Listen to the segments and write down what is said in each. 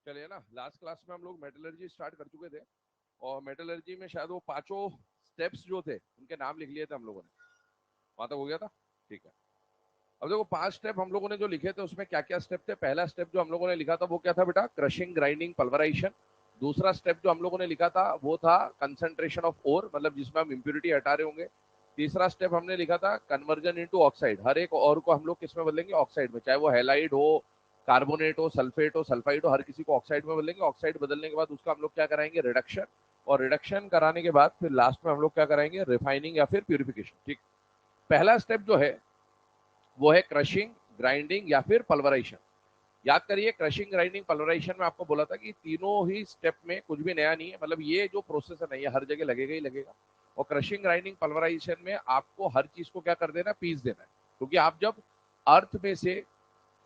चलिए ना, last class में हम लोग मेटलर्जी स्टार्ट कर चुके थे और मेटलर्जी में शायद वो पांचों स्टेप्स जो थे उनके नाम लिख लिए थे हम लोगों ने। वहां तक हो गया था? ठीक है। अब देखो 5 स्टेप हम लोगों ने जो लिखे थे उसमें क्या क्या स्टेप थे। पहला स्टेप जो हम लोगों ने लिखा था वो क्या था बेटा? Crushing, grinding, pulverisation. दूसरा स्टेप जो हम लोगों ने लिखा था वो था कंसंट्रेशन ऑफ ओर, मतलब जिसमें हम इम्प्योरिटी हटा रहे होंगे। तीसरा स्टेप हमने लिखा था कन्वर्जन इनटू ऑक्साइड। हर एक और को हम लोग किस में बदलेंगे? ऑक्साइड में, चाहे वो हैलाइड हो, कार्बोनेट हो, सल्फेट हो, सल्फाइड हो, हर किसी को ऑक्साइड में बदलेंगे। ऑक्साइड बदलने के बाद उसका हम लोग क्या कराएंगे? रिडक्शन। और रिडक्शन कराने के बाद फिर लास्ट में हम लोग क्या कराएंगे? रिफाइनिंग या फिर प्यूरिफिकेशन। ठीक। पहला स्टेप जो है वो है क्रशिंग, ग्राइंडिंग या फिर पल्वराइजेशन। याद करिए, क्रशिंग, ग्राइंडिंग, पल्वराइजेशन में आपको बोला था कि तीनों ही स्टेप में कुछ भी नया नहीं है, मतलब ये जो प्रोसेस है नहीं है, हर जगह लगेगा ही लगेगा। और क्रशिंग, ग्राइंडिंग, पल्वराइजेशन में आपको हर चीज को क्या कर देना? पीस देना है। क्योंकि आप जब अर्थ में से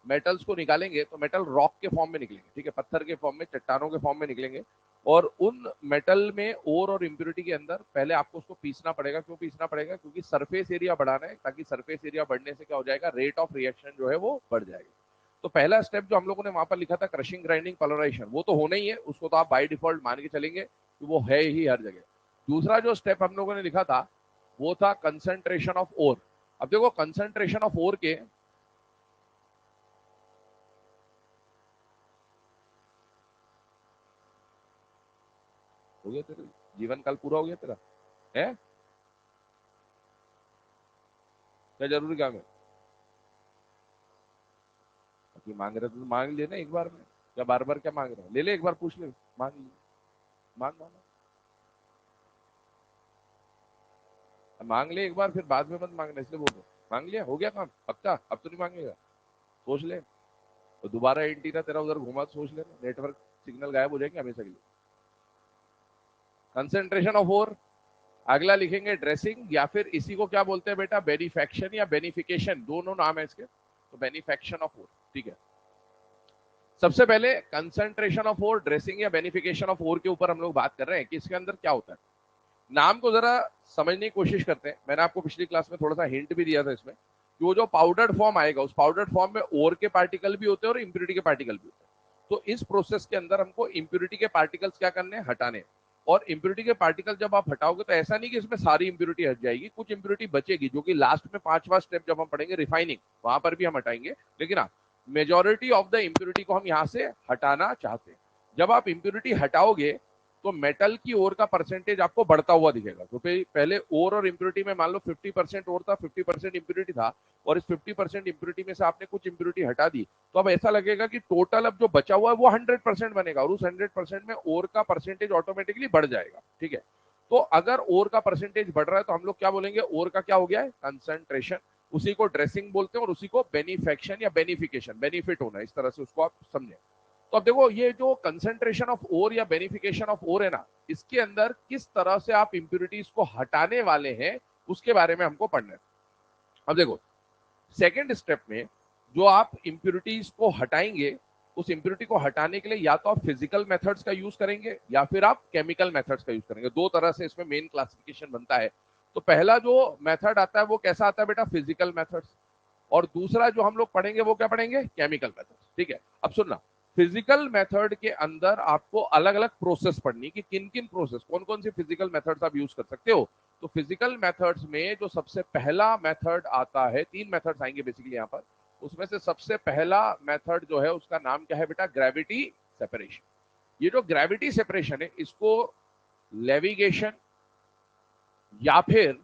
मेटल्स को निकालेंगे तो मेटल रॉक के फॉर्म में निकलेंगे, ठीक है, पत्थर के फॉर्म में, चट्टानों के फॉर्म में निकलेंगे। और उन मेटल में ओर और इम्प्योरिटी के अंदर पहले आपको उसको पीसना पड़ेगा। क्यों पीसना पड़ेगा? क्योंकि सरफेस एरिया बढ़ाना है, ताकि सरफेस एरिया बढ़ने से क्या हो जाएगा? रेट ऑफ रिएक्शन जो है वो बढ़ जाएगा। तो पहला स्टेप जो हम लोगों ने वहां पर लिखा था क्रशिंग, ग्राइंडिंग, पल्वराइजेशन, वो तो होना ही है, उसको तो आप बाय डिफॉल्ट मान के चलेंगे कि वो है ही हर जगह। दूसरा जो स्टेप हम लोगों ने लिखा था वो था कंसंट्रेशन ऑफ ओर। अब देखो, कंसंट्रेशन ऑफ ओर के हो गया तेरा जीवन काल पूरा हो गया तेरा है? क्या जरूरी काम है? अभी मांग रहे तो मांग लेना एक बार में। क्या बार बार क्या मांग रहे हैं? ले ले, एक बार पूछ ले, मांग ले। मांग मांग मांग ले एक बार, फिर बाद में मत मांगना, इसलिए बोल रहा हूँ। मांग लिया, हो गया काम पक्का, अब तो नहीं मांगेगा। सोच ले, तो दोबारा एंटीना तेरा उधर घुमा तो सोच लेना, नेटवर्क सिग्नल गायब हो जाएंगे हमेशा के लिए। Concentration of ore. अगला लिखेंगे ड्रेसिंग, या फिर इसी को क्या बोलते हैं बेटा? बेनिफेक्शन या बेनिफिकेशन, दोनों नाम है इसके। तो बेनिफेक्शन ऑफ ओर, ठीक है। सबसे पहले कंसंट्रेशन ऑफ ओर, ड्रेसिंग या बेनिफिकेशन ऑफ ओर के ऊपर हम लोग बात कर रहे हैं कि इसके अंदर क्या होता है। नाम को जरा समझने की कोशिश करते हैं। मैंने आपको पिछली क्लास में थोड़ा सा हिंट भी दिया था इसमें कि वो जो पाउडर्ड फॉर्म आएगा, उस पाउडर्ड फॉर्म में ओर के पार्टिकल भी होते हैं और इंप्योरिटी के पार्टिकल भी होते हैं। तो इस प्रोसेस के अंदर हमको इंप्योरिटी के पार्टिकल्स क्या करने हैं? हटाने। और इंप्योरिटी के पार्टिकल जब आप हटाओगे तो ऐसा नहीं कि इसमें सारी इंप्योरिटी हट जाएगी, कुछ इंप्योरिटी बचेगी, जो कि लास्ट में 5वां स्टेप जब हम पढ़ेंगे रिफाइनिंग, वहां पर भी हम हटाएंगे। लेकिन हाँ, मेजोरिटी ऑफ द इंप्योरिटी को हम यहां से हटाना चाहते हैं। जब आप इंप्योरिटी हटाओगे तो मेटल की ओर का परसेंटेज आपको बढ़ता हुआ दिखेगा। तो पहले ओर और इंप्योरिटी में मान लो 50% ओर था, 50% इंप्योरिटी था, और इस 50% इंप्योरिटी में से आपने कुछ इंप्योरिटी हटा दी, तो अब ऐसा लगेगा कि टोटल अब जो बचा हुआ है वो 100% बनेगा, और उस 100% में ओर का परसेंटेज ऑटोमेटिकली बढ़ जाएगा। ठीक है। तो अगर ओर का परसेंटेज बढ़ रहा है तो हम लोग क्या बोलेंगे? ओर का क्या हो गया है? कंसंट्रेशन। उसी को ड्रेसिंग बोलते हैं और उसी को बेनिफेक्शन या बेनिफिकेशन, बेनिफिट होना, इस तरह से उसको आप समझें। तो अब देखो, ये जो कंसंट्रेशन ऑफ ओर या बेनिफिकेशन ऑफ ओर है ना, इसके अंदर किस तरह से आप इंप्योरिटीज को हटाने वाले हैं उसके बारे में हमको पढ़ना है। अब देखो, सेकेंड स्टेप में जो आप इंप्योरिटीज को हटाएंगे, उस इंप्योरिटी को हटाने के लिए या तो आप फिजिकल मेथड्स का यूज करेंगे या फिर आप केमिकल मेथड्स का यूज करेंगे। दो तरह से इसमें मेन क्लासिफिकेशन बनता है। तो पहला जो मेथड आता है वो कैसा आता है बेटा? Physical methods. और दूसरा जो हम लोग पढ़ेंगे वो क्या पढ़ेंगे? Chemical methods. ठीक है। अब सुनना, फिजिकल मेथड के अंदर आपको अलग अलग प्रोसेस पढ़नी कि किन किन प्रोसेस, कौन कौन सी फिजिकल मेथड्स आप यूज कर सकते हो। तो फिजिकल मेथड्स में जो सबसे पहला मेथड आता है, 3 मेथड्स आएंगे बेसिकली यहाँ पर, उसमें से सबसे पहला मेथड जो है उसका नाम क्या है बेटा? Gravity separation. ये जो ग्रेविटी सेपरेशन है इसको लेविगेशन या फिर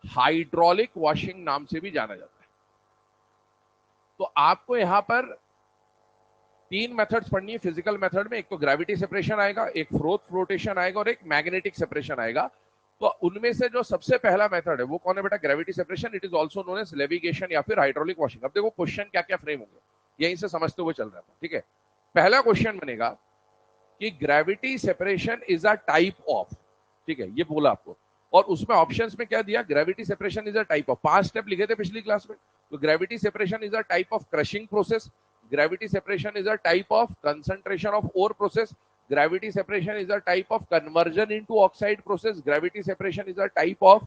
हाइड्रोलिक वॉशिंग नाम से भी जाना जाता है। तो आपको यहां पर 3 मेथड्स पढ़नी है फिजिकल मेथड में। एक तो ग्रेविटी सेपरेशन आएगा, एक फ्लोटेशन आएगा और एक मैग्नेटिक सेपरेशन आएगा। तो उनमें से जो सबसे पहला मेथड है वो कौन है बेटा? Gravity separation. It is also known as levigation या फिर हाइड्रोलिक वॉशिंग। अब देखो क्वेश्चन क्या क्या फ्रेम होंगे, यहीं से समझते हुए चल रहा था। ठीक है। पहला क्वेश्चन बनेगा कि gravity separation is a type of, ठीक है, ये बोला आपको। और उसमें ऑप्शंस में क्या दिया? Gravity separation is a type of, 5 step लिखे थे पिछली क्लास में। तो gravity separation is a type of crushing process, gravity separation is a type of concentration of ore process, gravity separation is a type of conversion into oxide process, gravity separation is a type of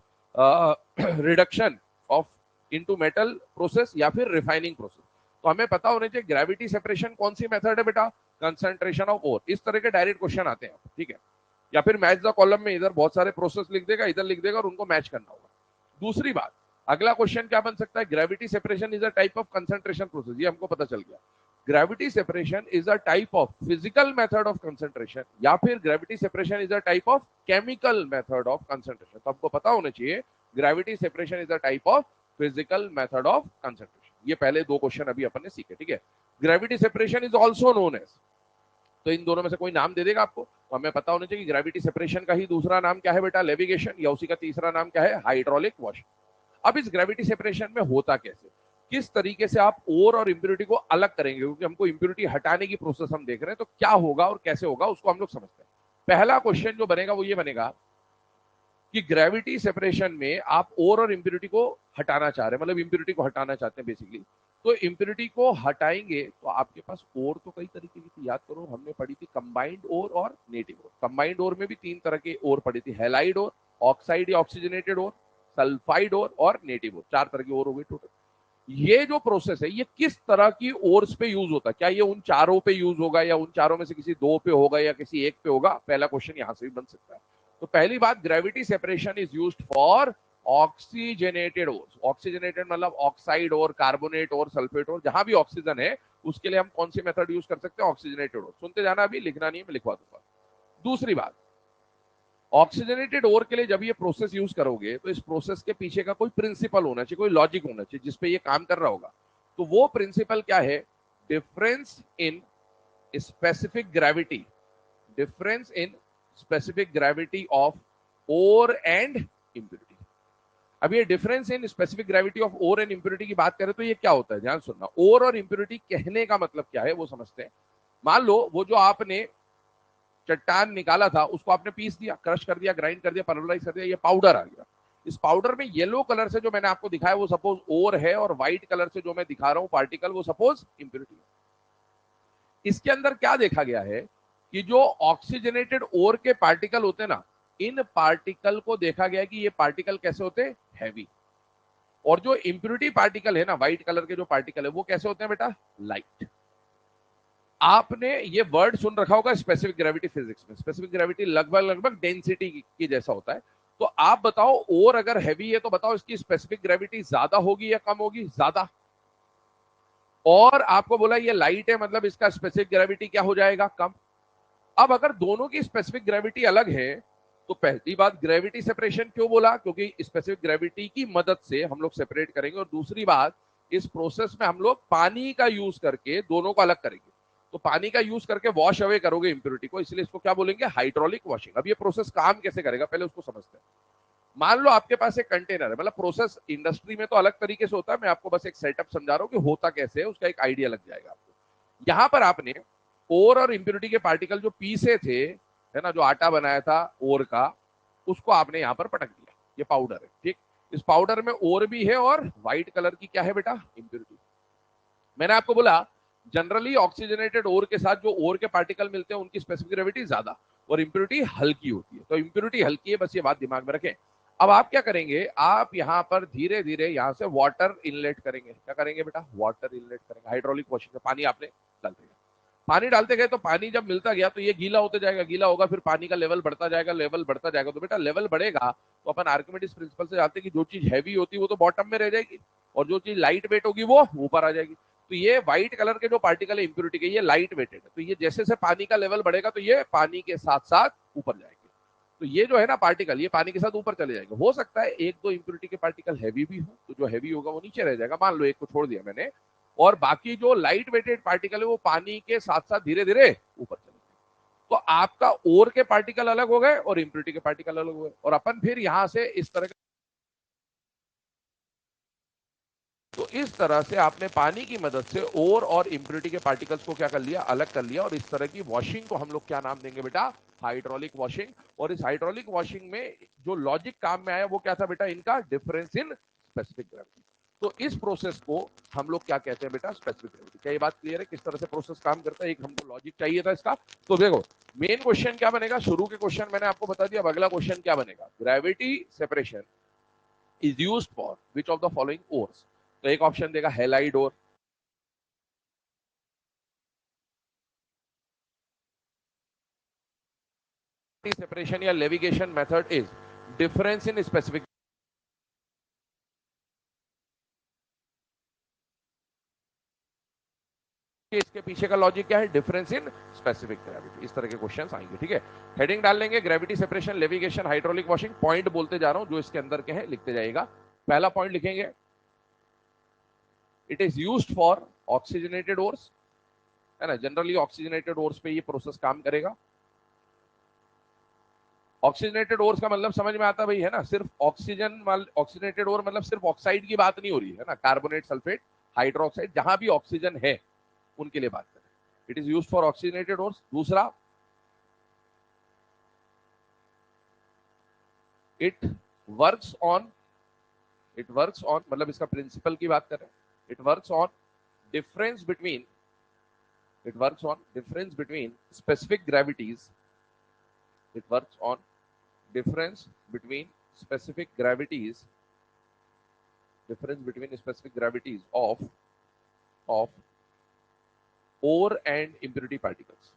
reduction of into metal process या फिर refining process। तो हमें पता होना चाहिए gravity separation कौन सी method है बेटा? कंसंट्रेशन ऑफ ओर, इस तरह के डायरेक्ट क्वेश्चन आते हैं, ठीक है। या फिर मैच द कॉलम में इधर बहुत सारे प्रोसेस लिख देगा, इधर लिख देगा और उनको मैच करना होगा। दूसरी बात, अगला क्वेश्चन क्या बन सकता है, gravity separation is a type of concentration process, ये हमको पता चल गया। Gravity separation is a type of physical method of concentration, या फिर gravity separation is a type of chemical method of concentration. तो आपको पता होना चाहिए gravity separation is a type of physical method of concentration. ये पहले दो क्वेश्चन अभी अपन ने सीखे, ठीक है। Gravity separation is also known as, तो इन दोनों में से कोई नाम दे देगा आपको, तो हमें पता होना चाहिए कि ग्रेविटी सेपरेशन का ही दूसरा नाम क्या है बेटा, लेविगेशन, या उसी का तीसरा नाम क्या है, हाइड्रोलिक वॉशिंग। अब इस ग्रेविटी सेपरेशन में होता कैसे, किस तरीके से आप ओर और इंप्योरिटी को अलग करेंगे, क्योंकि हमको इंप्योरिटी हटाने की प्रोसेस हम देख रहे हैं, तो क्या होगा और कैसे होगा उसको हम लोग समझते हैं। पहला क्वेश्चन जो बनेगा वो ये बनेगा कि ग्रेविटी सेपरेशन में आप ओर और इंप्योरिटी को हटाना चाह रहे हैं, मतलब इंप्योरिटी को हटाना चाहते हैं बेसिकली। तो इंप्योरिटी को हटाएंगे तो आपके पास ओर तो कई तरीके की थी, याद करो हमने पढ़ी थी कंबाइंड ओर और नेटिव ओर। कंबाइंड ओर में भी तीन तरह के ओर पढ़ी थी, हैलाइड ओर, ऑक्साइड या ऑक्सीजनेटेड ओर, सल्फाइड ओर और नेटिव ओर, चार तरह की ओर हो गई टोटल। ये जो प्रोसेस है ये किस तरह की ओर्स पे यूज होता है, क्या ये उन चारों पे यूज होगा या उन चारों में से किसी दो पे होगा या किसी एक पे होगा, पहला क्वेश्चन यहां से भी बन सकता है। तो पहली बात, gravity separation is used for oxygenated ores. Oxygenated मतलब ऑक्साइड और कार्बोनेट और सल्फेट और, जहां भी ऑक्सीजन है उसके लिए हम कौन सी मेथड यूज कर सकते हैं, ऑक्सीजनेटेड ओर। सुनते जाना, अभी लिखना नहीं है, मैं लिखवा दूंगा। दूसरी बात, ऑक्सीजनेटेड ओर के लिए जब ये प्रोसेस यूज करोगे तो इस प्रोसेस के पीछे का कोई प्रिंसिपल होना चाहिए, कोई लॉजिक होना चाहिए जिसपे ये काम कर रहा होगा। तो वो प्रिंसिपल क्या है, difference in specific gravity, difference in specific gravity of ore and impurity. अब ये difference in specific gravity of ore and impurity की बात करें तो ये क्या होता है, ध्यान सुनना। ओर और इंप्योरिटी कहने का मतलब क्या है वो समझते हैं। मान लो वो जो आपने चट्टान निकाला था उसको आपने पीस दिया, क्रश कर दिया, ग्राइंड कर दिया, पल्वराइज कर दिया, ये पाउडर आ गया। इस पाउडर में येलो कलर से जो मैंने आपको दिखाया वो सपोज ओर है, और व्हाइट कलर से जो मैं दिखा रहा हूं पार्टिकल वो सपोज इंप्योरिटी है। इसके अंदर क्या देखा गया है कि जो ऑक्सीजनेटेड ओर के पार्टिकल होते हैं ना, इन पार्टिकल को देखा गया कि ये पार्टिकल कैसे होते हैं, हैवी। और जो इंप्योरिटी पार्टिकल है ना, व्हाइट कलर के जो पार्टिकल है वो कैसे होते हैं बेटा, लाइट। आपने ये वर्ड सुन रखा होगा स्पेसिफिक ग्रेविटी फिजिक्स में, स्पेसिफिक ग्रेविटी लगभग लगभग डेंसिटी की जैसा होता है। तो आप बताओ, और अगर हैवी है तो बताओ इसकी स्पेसिफिक ग्रेविटी ज्यादा होगी या कम होगी, ज्यादा। और आपको बोला ये लाइट है, मतलब इसका स्पेसिफिक ग्रेविटी क्या हो जाएगा, कम। अब अगर दोनों की स्पेसिफिक ग्रेविटी अलग है तो पहली बात, ग्रेविटी सेपरेशन क्यों बोला, क्योंकि स्पेसिफिक ग्रेविटी की मदद से हम लोग सेपरेट करेंगे। और दूसरी बात, इस प्रोसेस में हम लोग पानी का यूज करके दोनों को अलग करेंगे। तो पानी का यूज करके वॉश अवे करोगे इंप्योरिटी को, इसलिए इसको क्या बोलेंगे, हाइड्रोलिक वॉशिंग। अब ये प्रोसेस काम कैसे करेगा पहले उसको समझते हैं। मान लो आपके पास एक कंटेनर है, मतलब प्रोसेस इंडस्ट्री में तो अलग तरीके से होता है, मैं आपको बस एक सेटअप समझा रहा हूं कि होता कैसे है, उसका एक आइडिया लग जाएगा आपको। यहां पर आपने ओर और इंप्योरिटी के पार्टिकल जो पीसे थे, है ना, जो आटा बनाया था ओर का, उसको आपने यहां पर पटक दिया, ये पाउडर है, ठीक। इस पाउडर में ओर भी है और व्हाइट कलर की क्या है बेटा, इंप्योरिटी। मैंने आपको बोला जनरली ऑक्सीजनेटेड ओर के साथ जो ओर के पार्टिकल मिलते हैं उनकी स्पेसिफिक ग्रेविटी ज्यादा और इंप्योरिटी हल्की होती है। तो इंप्योरिटी हल्की है, बस ये बात दिमाग में रखें। अब आप क्या करेंगे, आप यहां पर धीरे धीरे यहां से वाटर इनलेट करेंगे। क्या करेंगे बेटा, वाटर इनलेट करेंगे, हाइड्रोलिक वॉशिंग में पानी आपने डालते गए, पानी डालते गए तो पानी जब मिलता गया तो ये गीला होते जाएगा, गीला होगा, फिर पानी का लेवल बढ़ता जाएगा, लेवल बढ़ता जाएगा। तो बेटा लेवल बढ़ेगा तो अपन आर्किमिडीज प्रिंसिपल से जानते हैं कि जो चीज हैवी होती है वो तो बॉटम में रह जाएगी और जो चीज लाइट वेट होगी वो ऊपर आ जाएगी। तो ये व्हाइट कलर के जो पार्टिकल है इंप्योरिटी के, ये लाइट वेटेड है। तो ये जैसे जैसे पानी का लेवल बढ़ेगा तो ये पानी के साथ साथ ऊपर जाएंगे। तो ये जो है ना पार्टिकल, ये पानी के साथ ऊपर चले जाएंगे। हो सकता है एक दो इंप्योरिटी के पार्टिकल हैवी भी हो, तो जो हैवी होगा वो नीचे रह जाएगा, मान लो एक को छोड़ दिया मैंने, और बाकी जो लाइट वेटेड पार्टिकल है वो पानी के साथ साथ धीरे धीरे ऊपर चले गए। तो आपका ओर के पार्टिकल अलग हो गए और इंप्योरिटी के पार्टिकल अलग हो गए। और अपन फिर यहां से इस तरह, तो इस तरह से आपने पानी की मदद से ओर और इंप्योरिटी के पार्टिकल्स को क्या कर लिया, अलग कर लिया। और इस तरह की वॉशिंग को हम लोग क्या नाम देंगे बेटा, हाइड्रोलिक वॉशिंग। और इस हाइड्रोलिक वॉशिंग में जो लॉजिक काम में आया वो क्या था बेटा, इनका डिफरेंस इन स्पेसिफिक ग्रेविटी। तो इस प्रोसेस को हम लोग क्या कहते हैं बेटा, स्पेसिफिक ग्रेविटी। क्या ये बात क्लियर है किस तरह से प्रोसेस काम करता है, एक हमको लॉजिक चाहिए था इसका। तो देखो मेन क्वेश्चन क्या बनेगा, शुरू के क्वेश्चन मैंने आपको बता दिया, अब अगला क्वेश्चन क्या बनेगा, gravity separation is used for which of the following ores. तो एक ऑप्शन देगा हैलाइड ओर, सेपरेशन या levigation method is difference in specific, इसके पीछे का लॉजिक क्या है, डिफरेंस इन स्पेसिफिक ग्रेविटी। इस तरह के क्वेश्चंस आएंगे, ठीक है। हेडिंग डाल लेंगे gravity separation, levigation, hydraulic washing. Point बोलते जा रहा हूं, जो इसके अंदर के हैं लिखते जाएगा। पहला पॉइंट लिखेंगे, it is used for oxygenated ores, है ना। जनरली ऑक्सीजनेटेड ओर्स पे ये प्रोसेस काम करेगा। ऑक्सीजनेटेड ओर्स का मतलब समझ में आता भाई, है ना। सिर्फ ऑक्सीजन ऑक्सीजनेटेड ओर मतलब सिर्फ ऑक्साइड की बात नहीं हो रही है ना, कार्बोनेट, सल्फेट, हाइड्रोक्साइड, जहां भी ऑक्सीजन है उनके लिए बात करें। It is used for oxygenated ores. दूसरा, it works on, it works on मतलब इसका प्रिंसिपल की बात करें, it works on difference between, it works on difference between specific gravities, it works on difference between specific gravities, difference between specific gravities of ore and impurity particles,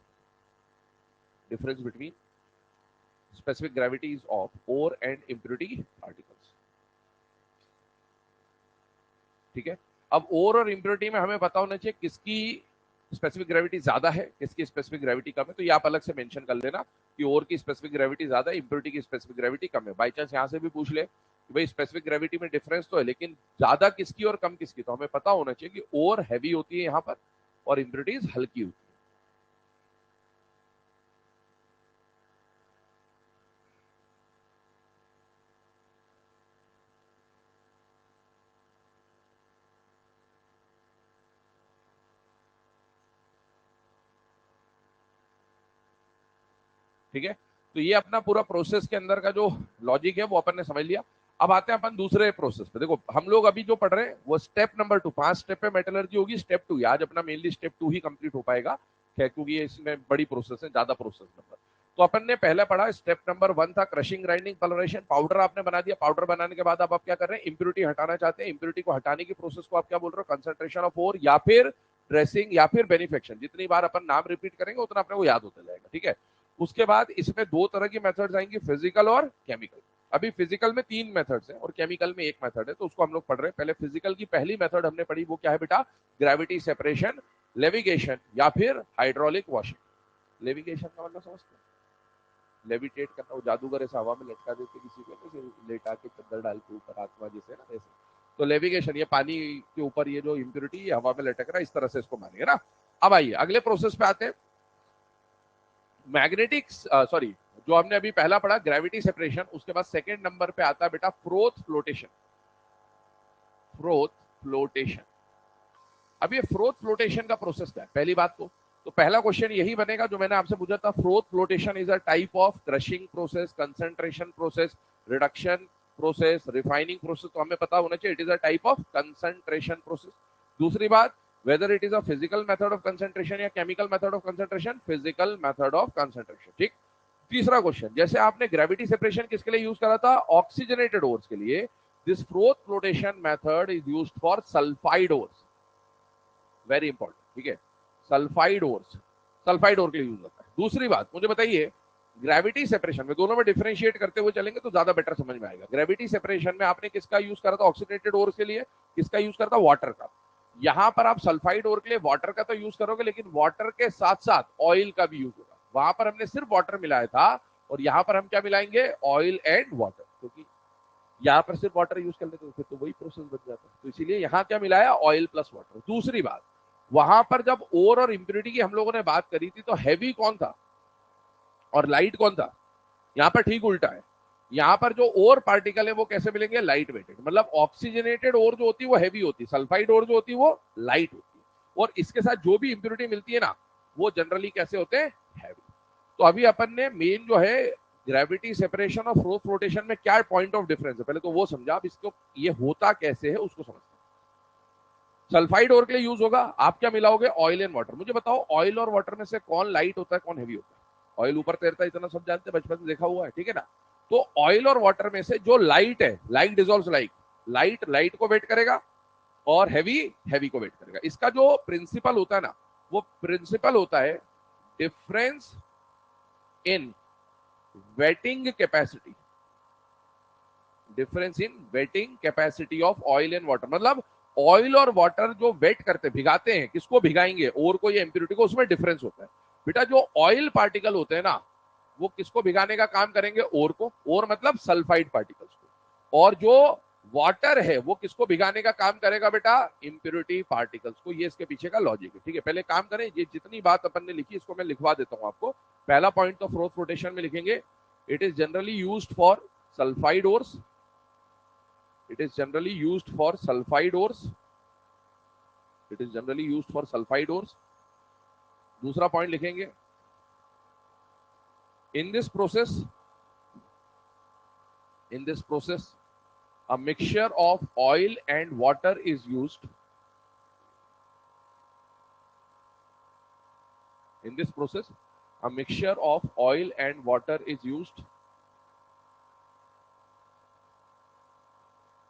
difference between specific gravities of ore and impurity particles, ठीक है। अब ओर और impurity में हमें पता होना चाहिए किसकी स्पेसिफिक ग्रेविटी ज्यादा है, किसकी स्पेसिफिक ग्रेविटी कम है। तो ये आप अलग से मेंशन कर लेना कि ओर की स्पेसिफिक ग्रेविटी ज्यादा है, इम्प्योरिटी की स्पेसिफिक ग्रेविटी कम है। बाई चांस यहाँ से भी पूछ ले कि भाई स्पेसिफिक ग्रेविटी में डिफरेंस तो है, लेकिन ज्यादा किसकी और कम किसकी, तो हमें पता होना चाहिए कि ओर हैवी होती है यहाँ पर और इम्प्योरिटीज हल्की होती है। ठीक है, तो ये अपना पूरा प्रोसेस के अंदर का जो लॉजिक है वो अपन ने समझ लिया। अब आते हैं अपन दूसरे प्रोसेस पे। देखो हम लोग अभी जो पढ़ रहे हैं वो स्टेप नंबर 2, 5 स्टेप पे मेटलर्जी होगी, स्टेप 2। आज अपना मेनली स्टेप 2 ही कंप्लीट हो पाएगा, क्योंकि ये इसमें बड़ी प्रोसेस है, ज्यादा प्रोसेस नंबर। तो अपन ने पहले पढ़ा स्टेप नंबर 1 था क्रशिंग, ग्राइंडिंग, पल्वराइजेशन। पाउडर आपने बना दिया, पाउडर बनाने के बाद अब आप क्या कर रहे हैं, इंप्योरिटी हटाना चाहते हैं। इंप्योरिटी को हटाने की प्रोसेस को आप क्या बोल रहे हो, कंसंट्रेशन ऑफ ओर या फिर ड्रेसिंग या फिर बेनिफिकेशन। जितनी बार अपन नाम रिपीट करेंगे उतना अपने को याद होता जाएगा, ठीक है। उसके बाद इसमें दो तरह की मेथड्स आएंगी, फिजिकल और केमिकल। अभी फिजिकल में 3 मेथड्स हैं और केमिकल में 1 मेथड है, तो उसको हम लोग पढ़ रहे हैं। पहले फिजिकल की पहली मेथड हमने पढ़ी, वो क्या है बेटा, ग्रेविटी सेपरेशन, लेविगेशन या फिर हाइड्रोलिक वॉशिंग। लेविगेशन का मतलब समझते हैं, लेविटेट करना, वो जादूगर ऐसा हवा में लटका देते किसी को, लेटा के चद्दर डाल के ऊपर, आत्मा जैसे ना ऐसे। तो लेविगेशन, ये पानी के ऊपर ये जो इम्प्योरिटी ये हवा में लटक रहा है, इस तरह से इसको मानेंगे ना। अब आइए अगले प्रोसेस पे आते हैं, मैग्नेटिक सॉरी, जो हमने अभी पहला पढ़ा ग्रेविटी सेपरेशन, उसके बाद सेकंड नंबर पे आता है बेटा फ्रोथ फ्लोटेशन। फ्रोथ फ्लोटेशन, अब ये फ्रोथ फ्लोटेशन का प्रोसेस क्या है, पहली बात तो पहला क्वेश्चन यही बनेगा जो मैंने आपसे पूछा था, froth flotation is a type of crushing process, concentration process, reduction process, refining process. तो हमें पता होना चाहिए it is a type of concentration process. दूसरी बात, whether it is a physical method of concentration या chemical method of concentration, physical method of concentration, ठीक। तीसरा क्वेश्चन, जैसे आपने ग्रेविटी सेपरेशन किसके लिए यूज करा था, ऑक्सीजनेटेड ओर्स के लिए, this froth flotation method is used for sulphide ores, very important, ठीक है। सल्फाइड ओर्स, सल्फाइड ओर के लिए यूज होता है। दूसरी बात मुझे बताइए, ग्रेविटी सेपरेशन में दोनों में डिफरेंशिएट करते हुए चलेंगे तो ज्यादा बेटर समझ में आएगा। ग्रेविटी सेपरेशन में आपने किसका यूज करा था, ऑक्सीजनेटेड ओर के लिए, किसका यूज करा था, वाटर का। यहां पर आप सल्फाइड ओर के लिए वाटर का तो यूज करोगे, लेकिन वाटर के साथ साथ ऑयल का भी यूज होगा। वहां पर हमने सिर्फ वाटर मिलाया था और यहां पर हम क्या मिलाएंगे, ऑयल एंड वाटर, क्योंकि यहाँ पर सिर्फ वाटर यूज कर लेते तो फिर तो वही प्रोसेस बन जाता है। तो इसीलिए यहाँ क्या मिलाया, ऑयल प्लस वाटर। दूसरी बात, वहां पर जब ओर और इम्प्योरिटी की हम लोगों ने बात करी थी तो हैवी कौन था और लाइट कौन था, यहाँ पर ठीक उल्टा है। यहाँ पर जो ओर पार्टिकल है वो कैसे मिलेंगे, लाइट वेटेड। मतलब ऑक्सीजनेटेड ओर जो होती है वो हैवी होती है, सल्फाइड ओर जो होती है वो लाइट होती है, और इसके साथ जो भी इंप्योरिटी मिलती है ना वो जनरली कैसे होते हैं, हैवी। तो अभी अपन ने मेन जो है ग्रेविटी सेपरेशन और फ्रोथ फ्लोटेशन में क्या पॉइंट ऑफ डिफरेंस है पहले तो वो समझा, अब इसको ये होता कैसे है उसको समझते हैं। सल्फाइड ओर के लिए यूज होगा, आप क्या मिलाओगे, ऑयल एंड वाटर। मुझे बताओ ऑयल और वाटर में से कौन लाइट होता है कौन हैवी होता है, ऑयल ऊपर तैरता है इतना सब जानते हैं, बचपन से देखा हुआ है, ठीक है ना। तो ऑयल और वाटर में से जो लाइट है, light dissolves light, light light को वेट करेगा और हैवी हैवी को वेट करेगा। इसका जो प्रिंसिपल होता है ना, वो प्रिंसिपल होता है difference in waiting capacity, difference in waiting capacity of oil and water. मतलब ऑयल और वाटर जो वेट करते भिगाते हैं, किसको भिगाएंगे, और को या इंप्योरिटी को, उसमें डिफरेंस होता है बेटा। जो ऑयल पार्टिकल होते हैं ना, वो किसको भिगाने का काम करेंगे, ओर को, और मतलब सल्फाइड पार्टिकल्स को। और जो वाटर है वो किसको भिगाने का काम करेगा बेटा, इंप्योरिटी पार्टिकल्स को। ये इसके पीछे का लॉजिक है, ठीक है। पहले काम करें, ये जितनी बात अपन ने लिखी इसको मैं लिखवा देता हूं आपको। पहला पॉइंट तो फ्रोथ रोटेशन में लिखेंगे, it is generally used for sulphide ores, it is generally used for sulfide ores, it is generally used for sulfide ores। दूसरा पॉइंट लिखेंगे, in this process a mixture of oil and water is used, in this process a mixture of oil and water is used,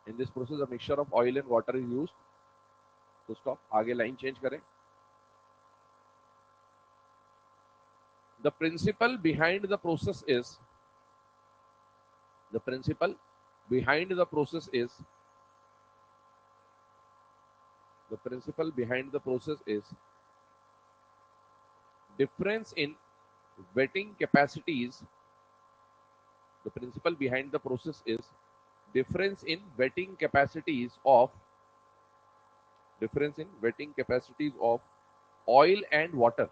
in this process a mixture of oil and water is used। तो stop, आगे line change करें। The principle behind the process is, the principle behind the process is, the principle behind the process is difference in wetting capacities, the principle behind the process is difference in wetting capacities of, difference in wetting capacities of oil and water,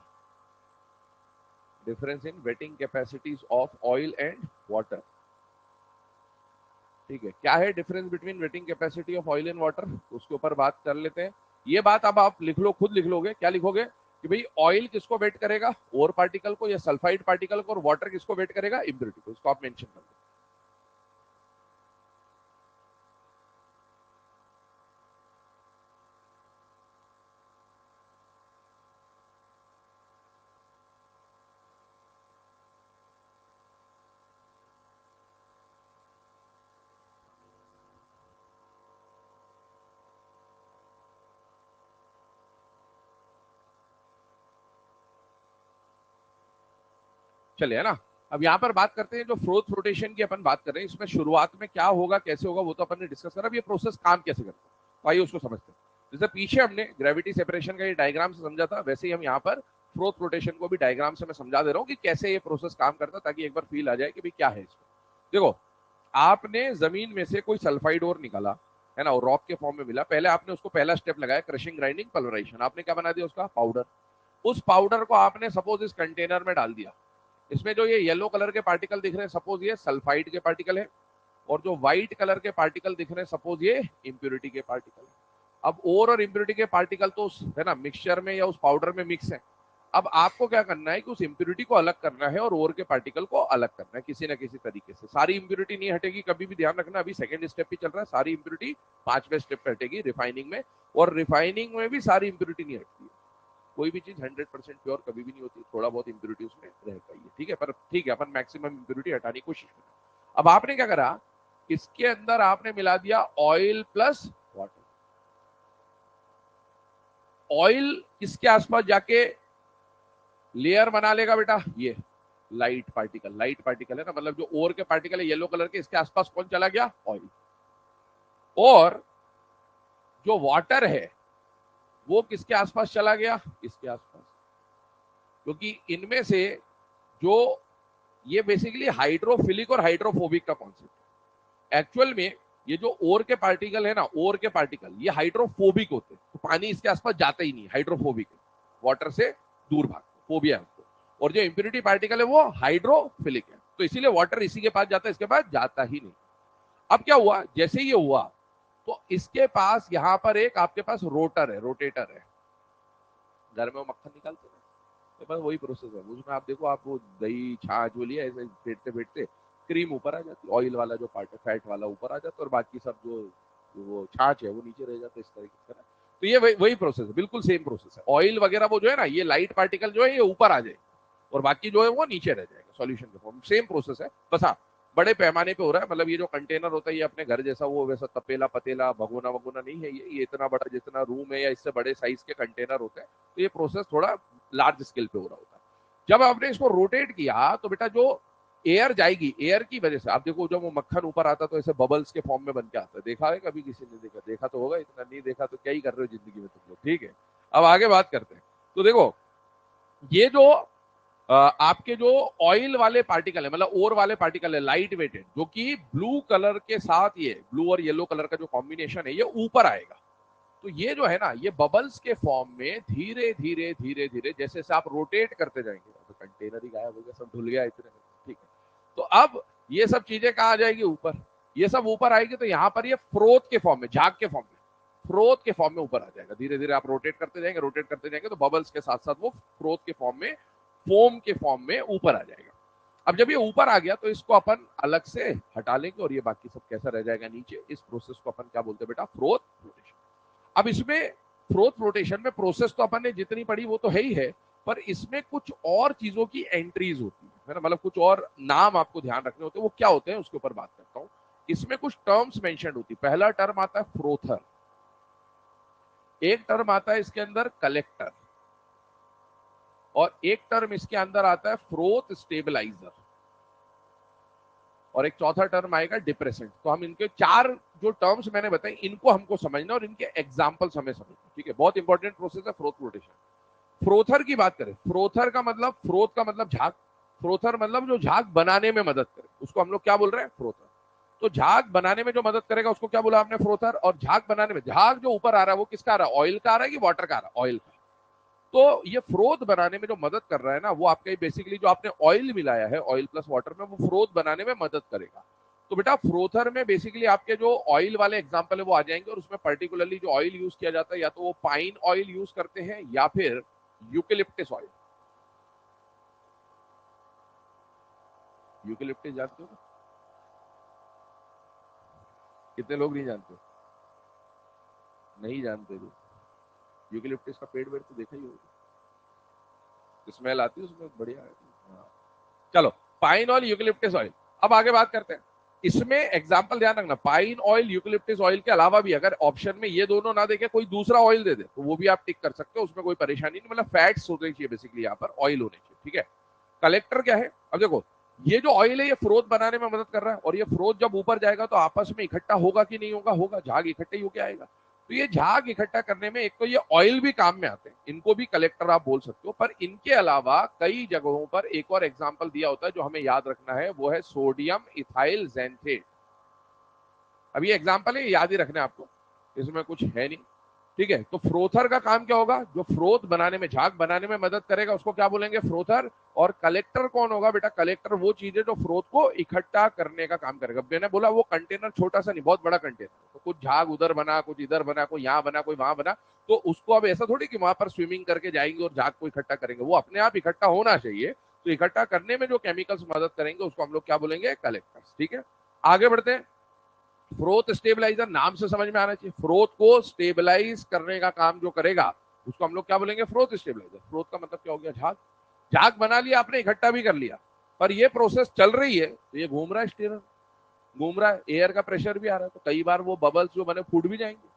difference in wetting capacities of oil and water। ठीक है, क्या है difference between waiting capacity of oil and water, उसके ऊपर बात कर लेते हैं। ये बात अब आप लिख लो, खुद लिख लोगे। क्या लिखोगे कि भाई ऑयल किसको वेट करेगा, ओर पार्टिकल को या सल्फाइड पार्टिकल को, और वाटर किसको वेट करेगा, इम्प्योरिटी को। इसको आप मेंशन कर दो। चलिए, है ना। अब यहाँ पर बात करते हैं, जो फ्रोथ रोटेशन की अपन बात कर रहे हैं, इसमें शुरुआत में क्या होगा, कैसे होगा, वो तो अपन ने डिस्कस करा। अब ये प्रोसेस काम कैसे करता है, तो आइए उसको समझते हैं। जैसे पीछे हमने ग्रेविटी सेपरेशन का ये डायग्राम से समझा था, वैसे ही हम यहाँ पर फ्रोथ रोटेशन को भी डायग्राम से मैं समझा दे रहा हूँ कि कैसे ये प्रोसेस काम करता है, ताकि एक बार फील आ जाए कि भाई क्या है इसमें। देखो, आपने जमीन में से कोई सल्फाइड ओर निकाला, है ना, और रॉक के फॉर्म में मिला। पहले आपने उसको पहला स्टेप लगाया, क्रशिंग, ग्राइंडिंग, पल्वराइजेशन। आपने क्या बना दिया, उसका पाउडर। उस पाउडर को आपने सपोज इस कंटेनर में डाल दिया। इसमें जो ये येलो कलर के पार्टिकल दिख रहे हैं, सपोज ये सल्फाइड के पार्टिकल है, और जो व्हाइट कलर के पार्टिकल दिख रहे हैं, सपोज ये इंप्योरिटी के पार्टिकल है। अब ओर और इंप्योरिटी के पार्टिकल तो है ना मिक्सचर में या उस पाउडर में मिक्स है। अब आपको क्या करना है कि उस इंप्योरिटी को अलग करना है और ओर के पार्टिकल को अलग करना है किसी ना किसी तरीके से। सारी इंप्योरिटी नहीं हटेगी कभी भी, ध्यान रखना। अभी सेकंड स्टेप पे चल रहा है, सारी इंप्योरिटी पांचवें स्टेप पे हटेगी रिफाइनिंग में, और रिफाइनिंग में भी सारी इंप्योरिटी नहीं हटती है। कोई भी चीज 100% प्योर कभी भी नहीं होती, थोड़ा बहुत इंप्योरिटी उसमें रह पाई है, ठीक है। पर ठीक है, अपन मैक्सिमम इंप्योरिटी हटाने की कोशिश करें। अब आपने क्या करा, इसके अंदर आपने मिला दिया ऑयल प्लस वाटर। ऑयल किसके आसपास जाके लेयर बना लेगा बेटा, ये लाइट पार्टिकल, लाइट पार्टिकल है ना, मतलब जो ओर के पार्टिकल है येलो कलर के, इसके आसपास कौन चला गया, ऑयल। और जो वाटर है वो किसके आसपास चला गया, इसके आसपास। क्योंकि इनमें से जो ये बेसिकली हाइड्रोफिलिक और हाइड्रोफोबिक का कॉन्सेप्ट है। एक्चुअल में ये जो ओर के पार्टिकल है ना, ओर के पार्टिकल ये हाइड्रोफोबिक होते हैं, तो पानी इसके आसपास जाता ही नहीं, हाइड्रोफोबिक है, वाटर से दूर भागते, फोबिया है उसको। और जो इंप्योरिटी पार्टिकल है वो हाइड्रोफिलिक है, तो इसीलिए वाटर इसी के पास जाता है, इसके पास जाता ही नहीं। अब क्या हुआ, जैसे ये हुआ तो इसके पास यहां पर एक आपके पास रोटर है, रोटेटर है। घर में वो मक्खन निकालते हैं, तो बस वही प्रोसेस है उसमें। आप देखो, आप वो दही छाछ वो लिया, ऐसे फेंटते फेंटते क्रीम ऊपर आ जाती, ऑयल वाला जो पार्ट है, फैट वाला ऊपर आ जाता, और बाकी सब जो वो छाछ है वो नीचे रह जाता, इस तरीके से। तो ये वही प्रोसेस है, बिल्कुल सेम प्रोसेस है। ऑयल वगैरह वो जो है ना, ये लाइट पार्टिकल जो है ये ऊपर आ जाए, और बाकी जो है वो नीचे रह जाएगा सॉल्यूशन के फॉर्म। सेम प्रोसेस है, बस हाँ बड़े पैमाने पे हो रहा है। मतलब ये जो कंटेनर होता है ये अपने घर जैसा वो वैसा तपेला पतेला भगोना वगोना नहीं है, ये इतना बड़ा जितना रूम है या इससे बड़े साइज के कंटेनर होते हैं। तो ये प्रोसेस थोड़ा लार्ज स्केल पे हो रहा होता है। जब आपने इसको रोटेट किया तो बेटा जो एयर जाएगी, एयर की वजह से आप देखो जब वो मक्खन ऊपर आता तो ऐसे बबल्स के फॉर्म में बन के आता है, देखा है कभी किसी ने? देखा, देखा तो होगा, इतना नहीं देखा तो क्या ही कर रहे हो जिंदगी में तुम लोग। ठीक है, अब आगे बात करते हैं। तो देखो ये जो आपके जो ऑयल वाले पार्टिकल है, मतलब ओर वाले पार्टिकल है, लाइट वेटेड, जो कि ब्लू कलर के साथ, ये ब्लू और येलो कलर का जो कॉम्बिनेशन है ये ऊपर आएगा। तो ये जो है ना, ये बबल्स के फॉर्म में धीरे धीरे धीरे धीरे जैसे जैसे आप रोटेट करते जाएंगे, तो कंटेनर ही गायब हो गया, सब धुल गया इतने में। ठीक है, तो अब ये सब चीजें कहाँ आ जाएगी? ऊपर। ये सब ऊपर आएगी तो यहाँ पर ये फ्रोथ के फॉर्म में, झाग के फॉर्म में, फ्रोथ के फॉर्म में ऊपर आ जाएगा। धीरे धीरे आप रोटेट करते जाएंगे, रोटेट करते जाएंगे, तो बबल्स के साथ साथ वो फ्रोथ के फॉर्म में, फोम के फॉर्म में ऊपर आ जाएगा। अब जब ये ऊपर आ गया तो इसको अपन अलग से हटा लेंगे और ये बाकी सब कैसा रह जाएगा नीचे। इस प्रोसेस को अपन क्या बोलते हैं बेटा? Froth flotation. अब इसमें फ्रोथ फ्लोटेशन में प्रोसेस तो अपन ने जितनी पढ़ी वो तो है ही है, पर इसमें कुछ और चीजों की एंट्रीज होती है ना, मतलब कुछ और नाम आपको ध्यान रखने होते हैं। वो क्या होते हैं उसके ऊपर बात करता हूं। इसमें कुछ टर्म्स मेंशन होती है। पहला टर्म आता है फ्रोथर, एक टर्म आता है इसके अंदर कलेक्टर, और एक टर्म इसके अंदर आता है फ्रोथ स्टेबलाइजर, और एक चौथा टर्म आएगा डिप्रेसेंट। तो हम इनके चार जो टर्म्स मैंने बताए इनको हमको समझना और इनके एग्जाम्पल्स हमें समझना। ठीक है, बहुत इंपॉर्टेंट प्रोसेस है फ्रोथ फ्लोटेशन। फ्रोथर की बात करें, फ्रोथर का मतलब, फ्रोथ का मतलब झाग, फ्रोथर मतलब जो झाग बनाने में मदद करे, उसको हम लोग क्या बोल रहे हैं? फ्रोथर। तो झाग बनाने में जो मदद करेगा उसको क्या बोला आपने? फ्रोथर। और झाग बनाने में, झाग जो ऊपर आ रहा है वो किसका आ रहा है? ऑयल का आ रहा है कि वाटर का आ रहा है? ऑयल का। तो ये फ्रोथ बनाने में जो मदद कर रहा है ना, वो आपका बेसिकली जो आपने ऑयल मिलाया है, ऑयल प्लस वाटर में, वो फ्रोथ बनाने में मदद करेगा। तो बेटा फ्रोथर में बेसिकली आपके जो ऑयल वाले एग्जांपल है वो आ जाएंगे, और उसमें पर्टिकुलरली जो ऑयल यूज किया जाता है या तो वो पाइन ऑयल यूज करते हैं या फिर यूकेलिप्टस ऑयल। यूकेलिप्टस जानते हो? कितने लोग नहीं जानते? नहीं जानते जो यूकेलिप्टस का पेड़ वेड़ तो देखा ही होगा, स्मेल आती है उसमें, बढ़िया है। हाँ। चलो, पाइन ऑयल, यूकेलिप्टस ऑयल। अब आगे बात करते हैं। इसमें एग्जांपल ध्यान रखना, पाइन ऑयल, यूकेलिप्टस ऑयल के अलावा भी अगर ऑप्शन में ये दोनों ना देखे, कोई दूसरा ऑयल दे दे तो वो भी आप टिक कर सकते हो, उसमें कोई परेशानी नहीं। मतलब फैट्स होने चाहिए बेसिकली, यहाँ पर ऑयल होने चाहिए। ठीक है, कलेक्टर क्या है? अब देखो, ये जो ऑयल है ये फ्रोथ बनाने में मदद कर रहा है, और ये फ्रोथ जब ऊपर जाएगा तो आपस में इकट्ठा होगा कि नहीं होगा? होगा, झाग इकट्ठे ही होके आएगा। तो ये झाग इकट्ठा करने में एक तो ये ऑयल भी काम में आते हैं, इनको भी कलेक्टर आप बोल सकते हो। पर इनके अलावा कई जगहों पर एक और एग्जाम्पल दिया होता है जो हमें याद रखना है, वो है सोडियम इथाइल जेंथेट। अब ये एग्जाम्पल है, याद ही रखना है आपको, इसमें कुछ है नहीं। ठीक है, तो फ्रोथर का काम क्या होगा? जो फ्रोथ बनाने में, झाग बनाने में मदद करेगा उसको क्या बोलेंगे? फ्रोथर। और कलेक्टर कौन होगा बेटा? कलेक्टर वो चीज है जो फ्रोथ को इकट्ठा करने का काम करेगा। मैंने बोला वो कंटेनर छोटा सा नहीं, बहुत बड़ा कंटेनर, तो कुछ झाग उधर बना, कुछ इधर बना, कोई यहाँ बना, कोई वहां बना, तो उसको अब ऐसा थोड़ी कि वहां पर स्विमिंग करके जाएंगे और झाग को इकट्ठा करेंगे, वो अपने आप इकट्ठा होना चाहिए। तो इकट्ठा करने में जो केमिकल्स मदद करेंगे उसको हम लोग क्या बोलेंगे? कलेक्टर्स। ठीक है, आगे बढ़ते हैं। फ्रोथ स्टेबलाइजर, नाम से समझ में आना चाहिए, फ्रोथ को स्टेबलाइज करने का काम जो करेगा उसको हम लोग क्या बोलेंगे? Froth stabiliser. फ्रोथ का मतलब क्या हो गया? झाग। झाग बना लिया आपने, इकट्ठा भी कर लिया, पर ये प्रोसेस चल रही है तो ये घूम रहा है, स्टीरर घूम रहा है, एयर का प्रेशर भी आ रहा है, तो कई बार वो बबल्स जो बने फूट भी जाएंगे।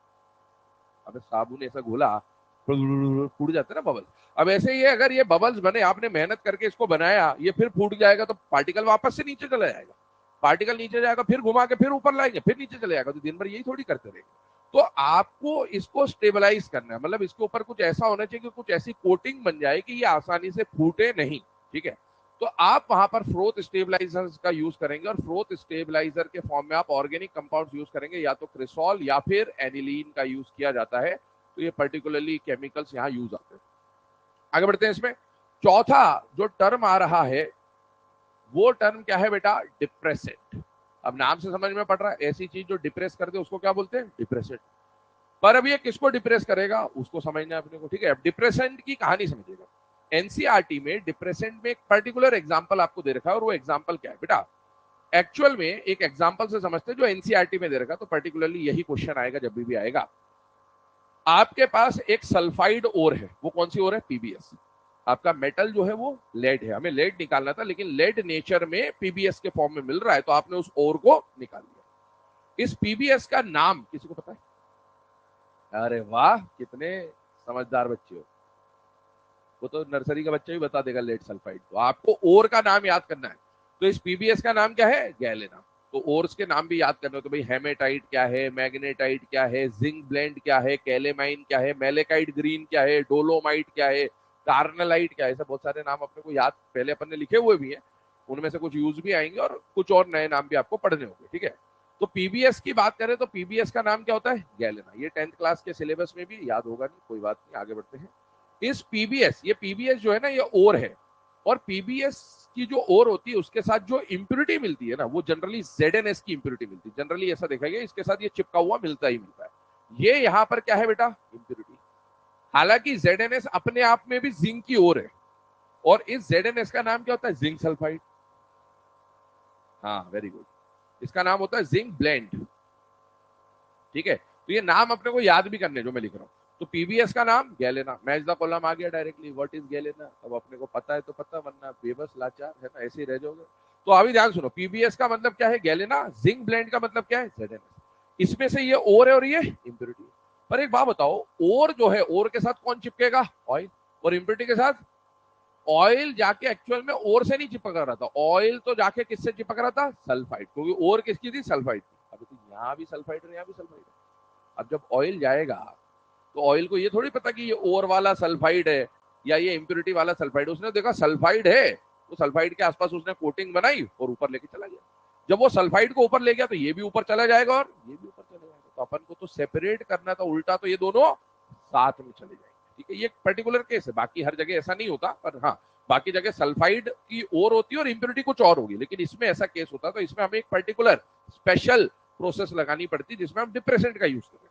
अब साबुन ऐसा घोला, फूट जाते ना बबल। अब ऐसे ही है, अगर ये बबल्स बने, आपने मेहनत करके इसको बनाया, ये फिर फूट जाएगा तो पार्टिकल वापस से नीचे चला जाएगा, पार्टिकल नीचे जाएगा, फिर घुमा के फिर ऊपर लाएंगे, फिर नीचे चले जाएगा, तो दिन भर यही थोड़ी करते रहेंगे। तो आपको इसको स्टेबलाइज करना है, मतलब इसके ऊपर कुछ ऐसा होना चाहिए कि कुछ ऐसी कोटिंग बन जाए कि ये आसानी से फूटे नहीं। ठीक है, तो आप वहां पर फ्रोथ स्टेबलाइजर का यूज करेंगे, और फ्रोथ स्टेबलाइजर के फॉर्म में आप ऑर्गेनिक कंपाउंड यूज करेंगे, या तो क्रिसॉल या फिर एनिलीन का यूज किया जाता है। तो ये पर्टिकुलरली केमिकल्स यहाँ यूज आते हैं। आगे बढ़ते हैं। इसमें चौथा जो टर्म आ रहा है वो टर्म क्या है बेटा? डिप्रेसेंट। अब नाम से समझ में पड़ रहा है, ऐसी चीज जो डिप्रेस कर दे उसको क्या बोलते हैं? डिप्रेसेंट। पर अब ये किसको डिप्रेस करेगा उसको समझना है अपने को। ठीक है, अब डिप्रेसेंट की कहानी समझिएगा। एनसीईआरटी में डिप्रेसेंट में एक पर्टिकुलर एग्जांपल आपको दे रखा है, और वो एग्जांपल क्या है बेटा? एक्चुअल में एक एग्जांपल से समझते हैं जो एनसीईआरटी में दे रखा, तो पर्टिकुलरली यही क्वेश्चन आएगा जब भी आएगा। आपके पास एक सल्फाइड ओर है, वो कौन सी ओर है? पीबीएस। आपका मेटल जो है वो लेड है, हमें लेड निकालना था, लेकिन लेड नेचर में पीबीएस के फॉर्म में मिल रहा है, तो आपने उस ओर को निकाल लिया। इस पीबीएस का नाम किसी को पता है? अरे वाह, कितने समझदार बच्चे हो, वो तो नर्सरी का बच्चा भी बता देगा लेड सल्फाइड। तो आपको ओर का नाम याद करना है। तो इस पीबीएस का नाम क्या है? गैलेना। तो ओर्स के नाम भी याद करने हो तो भाई हेमेटाइट क्या है, मैग्नेटाइट क्या है, जिंक ब्लेंड क्या है, कैलेमाइन क्या है, मेलेकाइट ग्रीन क्या है, डोलोमाइट क्या है, कार्नलाइट क्या है, ऐसे बहुत सारे नाम अपने को याद पहले अपन ने लिखे हुए भी हैं, उनमें से कुछ यूज भी आएंगे और कुछ और नए नाम भी आपको पढ़ने होंगे, ठीक है। तो पीबीएस की बात करें तो पीबीएस का नाम क्या होता है? गैलेना। ये 10th क्लास के सिलेबस में भी याद होगा नहीं, कोई बात नहीं, आगे बढ़ते हैं। इस पीबीएस, ये पीबीएस जो है ना, ये ओर है, और पीबीएस की जो ओर होती है उसके साथ जो इंप्यूरिटी मिलती है ना, वो जनरली ZnS की इंप्यूरिटी मिलती है। जनरली ऐसा देखा गया, इसके साथ ये चिपका हुआ मिलता ही मिलता है। ये यहां पर क्या है बेटा? इंप्यूरिटी। हालांकि ZnS अपने आप में भी जिंक की ओर है, और इस ZnS का नाम क्या होता है? Zinc sulphide. हाँ, वेरी गुड। इसका नाम होता है जिंक ब्लेंड, ठीक है। तो ये नाम अपने को याद भी करने जो मैं लिख रहा हूं। तो पीबीएस का नाम गैलेना, मैच द कॉलम आ गया डायरेक्टली, व्हाट इज गैलेना। अब अपने को पता है तो पता, वरना बेबस लाचार है ना, ऐसे ही रह जाओगे। तो अभी ध्यान सुनो, पीबीएस का मतलब क्या है? गैलेना। जिंक ब्लेंड का मतलब क्या है? ZnS। इसमें से ये ओर है और ये इंप्योरिटी है। पर एक बात बताओ, ओर जो है, ओर के साथ कौन चिपकेगा? ऑयल। और इंप्योरिटी के साथ ऑयल जाके एक्चुअल में ओर से नहीं चिपक रहा था, ऑयल तो जाके किससे चिपक रहा था? सल्फाइड। क्योंकि ओर किसकी थी? सल्फाइड। अभी तो यहाँ भी सल्फाइड है, यहाँ भी सल्फाइड है। अब जब ऑयल जाएगा तो ऑयल को ये थोड़ी पता कि ये ओर वाला सल्फाइड है या ये इंप्योरिटी वाला सल्फाइड। उसने देखा सल्फाइड है, तो सल्फाइड के आसपास उसने कोटिंग बनाई और ऊपर लेके चला गया। जब वो सल्फाइड को ऊपर ले गया तो ये भी ऊपर चला जाएगा और ये भी ऊपर चला जाएगा। तो अपन को तो सेपरेट करना था, उल्टा तो ये दोनों साथ में चले जाएंगे, ठीक है। ये एक पर्टिकुलर केस है, बाकी हर जगह ऐसा नहीं होता, पर हाँ, बाकी जगह सल्फाइड की ओर होती है और इंप्योरिटी कुछ और होगी, लेकिन इसमें ऐसा केस होता है। तो इसमें हमें एक पर्टिकुलर स्पेशल प्रोसेस लगानी पड़ती है जिसमें हम डिप्रेसेंट का यूज करें।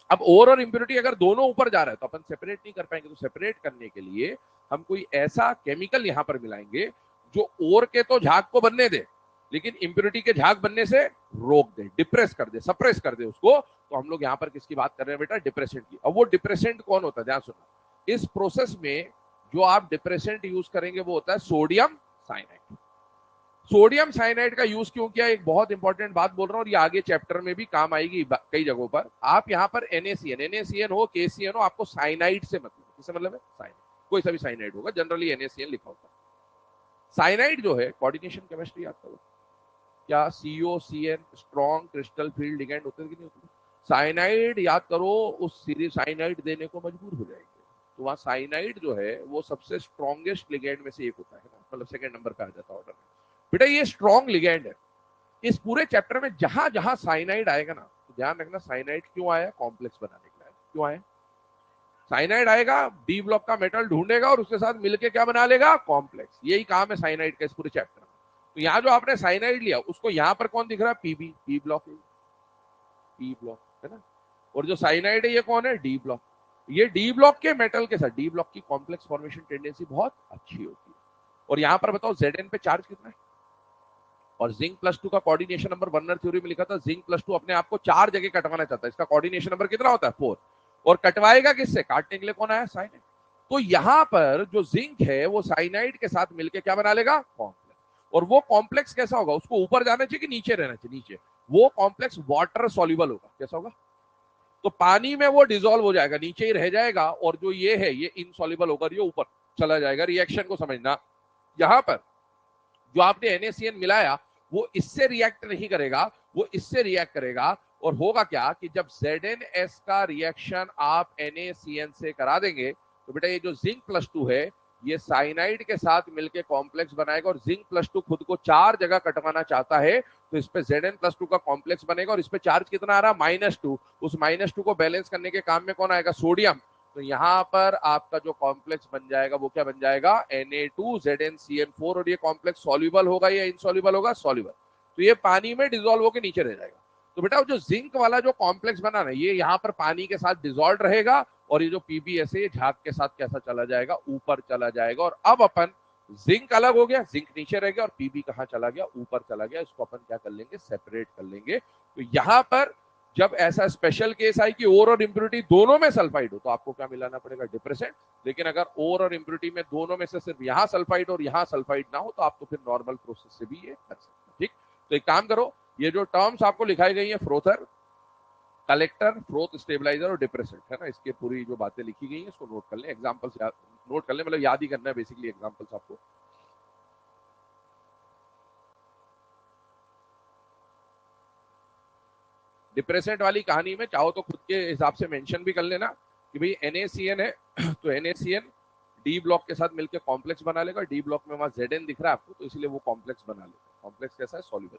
अब ओर और इंप्योरिटी अगर दोनों ऊपर जा रहा है तो अपन सेपरेट नहीं कर पाएंगे। तो सेपरेट करने के लिए हम कोई ऐसा केमिकल यहां पर मिलाएंगे जो ओर के तो झाग को बनने दे, लेकिन इंप्योरिटी के झाग बनने से रोक दे, डिप्रेस कर दे, सप्रेस कर दे उसको। तो हम लोग यहां पर किसकी बात कर रहे हैं बेटा? डिप्रेसेंट की। अब वो डिप्रेसेंट कौन होता है? ध्यान सुनना, इस प्रोसेस में जो आप डिप्रेसेंट यूज करेंगे वो होता है सोडियम साइनाइड। सोडियम साइनाइड का यूज क्यों किया? एक बहुत इंपॉर्टेंट बात बोल रहा हूं, और ये आगे चैप्टर में भी काम आएगी कई जगहों पर। आप यहाँ पर NaCN हो, KCN हो, आपको साइनाइड से मतलब, किससे मतलब है? साइनाइड। कोई सा भी साइनाइड होगा, जनरली NaCN लिखा होता है। साइनाइड जो है, कोऑर्डिनेशन केमिस्ट्री याद करो, क्या COCN strong crystal field ligand होते हैं कि नहीं होते? साइनाइड याद करो, उस सीरीज साइनाइड देने को मजबूर हो जाएंगे। तो वहां साइनाइड जो है वो सबसे स्ट्रॉन्गेस्ट लिगेंड में से एक होता है ना, मतलब सेकंड नंबर पे आ जाता है ऑर्डर में। बेटा ये स्ट्रॉन्ग लिगेंड है। इस पूरे चैप्टर में जहां जहां साइनाइड आएगा ना, तो ध्यान रखना, साइनाइड क्यों आया? कॉम्प्लेक्स बनाने के लिए। क्यों आया? साइनाइड आएगा, D ब्लॉक का मेटल ढूंढेगा और उसके साथ मिलके क्या बना लेगा? कॉम्प्लेक्स। यही काम है साइनाइड का इस पूरे चैप्टर में। तो यहाँ जो आपने साइनाइड लिया उसको यहाँ पर कौन दिख रहा है? PB, P block, P block है ना। और जो साइनाइड है ये कौन है? D block. ये D ब्लॉक के मेटल के साथ, D ब्लॉक की कॉम्प्लेक्स फॉर्मेशन टेंडेंसी बहुत अच्छी होती है। और यहाँ पर बताओ Zn पे चार्ज कितना है? और जिंक +2 का कोऑर्डिनेशन नंबर वर्नर थ्योरी में लिखा था, जिंक +2 अपने आप को 4 जगह कटवाना चाहता है। इसका कोऑर्डिनेशन नंबर कितना होता है? 4। और कटवाएगा किससे? काटने के लिए कौन आया? साइनाइड। तो यहां पर जो जिंक है वो साइनाइड के साथ मिलकर क्या बना लेगा? कॉम्प्लेक्स। और वो कॉम्प्लेक्स कैसा होगा? उसको ऊपर जाना चाहिए कि नीचे रहना चाहिए? नीचे। वो कॉम्प्लेक्स वाटर सॉल्युबल होगा। कैसा होगा? तो पानी में वो डिसॉल्व हो जाएगा, नीचे ही रह जाएगा, और जो ये है ये इनसॉल्युबल होकर ये ऊपर चला जाएगा। रिएक्शन को समझना, यहां पर जो आपने NaCN मिलाया वो इससे रिएक्ट नहीं करेगा, वो इससे रिएक्ट करेगा। और होगा क्या कि जब ZnS का रिएक्शन आप NaCN से करा देंगे तो बेटा ये जो जिंक +2 है ये साइनाइड के साथ मिलकर कॉम्प्लेक्स बनाएगा, और जिंक +2 खुद को 4 जगह कटवाना चाहता है, तो इस पे Zn+2 का कॉम्प्लेक्स बनेगा। और इस पे चार्ज कितना आ रहा है? -2। उस -2 को बैलेंस करने के काम में कौन आएगा? सोडियम। तो यहां पर आपका जो कॉम्प्लेक्स बन जाएगा वो क्या बन जाएगा? Na2ZnCN4। और ये कॉम्प्लेक्स सॉल्युबल होगा या इनसॉल्युबल होगा? सॉल्युबल। तो ये पानी में डिसॉल्व होकर नीचे रह जाएगा। तो बेटा जो जिंक वाला जो कॉम्प्लेक्स बना ना, ये यहाँ पर पानी के साथ डिसॉल्व रहेगा, और ये जो पीबीएस है झाग के साथ कैसा चला जाएगा? ऊपर चला जाएगा। और अब अपन, जिंक अलग हो गया, जिंक नीचे रह गया, और पीबी कहाँ चला गया? ऊपर चला गया। इसको अपन क्या कर लेंगे? सेपरेट कर लेंगे। तो यहां पर जब ऐसा स्पेशल केस आए कि ओर और इंप्योरिटी दोनों में सल्फाइड हो, तो आपको क्या मिलाना पड़ेगा? डिप्रेसेंट। लेकिन अगर ओर और इंप्योरिटी में दोनों में से सिर्फ यहां सल्फाइड और यहां सल्फाइड ना हो, तो आप तो फिर नॉर्मल प्रोसेस से भी ये कर सकते हैं, ठीक। तो एक काम करो, ये जो टर्म्स आपको लिखाई गई है, फ्रोथर, कलेक्टर, फ्रोथ स्टेबलाइजर और डिप्रेसेंट, है ना, इसके पूरी जो बातें लिखी गई है इसको नोट कर लें। एग्जाम्पल्स नोट कर लें, मतलब याद ही करना है बेसिकली एग्जाम्पल्स आपको। डिप्रेसेंट वाली कहानी में चाहो तो खुद के हिसाब से मेंशन भी कर लेना कि भाई NaCN है तो NaCN डी ब्लॉक के साथ मिलकर कॉम्प्लेक्स बना लेगा, डी ब्लॉक में वहां Zn दिख रहा है आपको तो इसलिए वो कॉम्प्लेक्स बना लेगा। कॉम्प्लेक्स कैसा है? सॉल्युबल।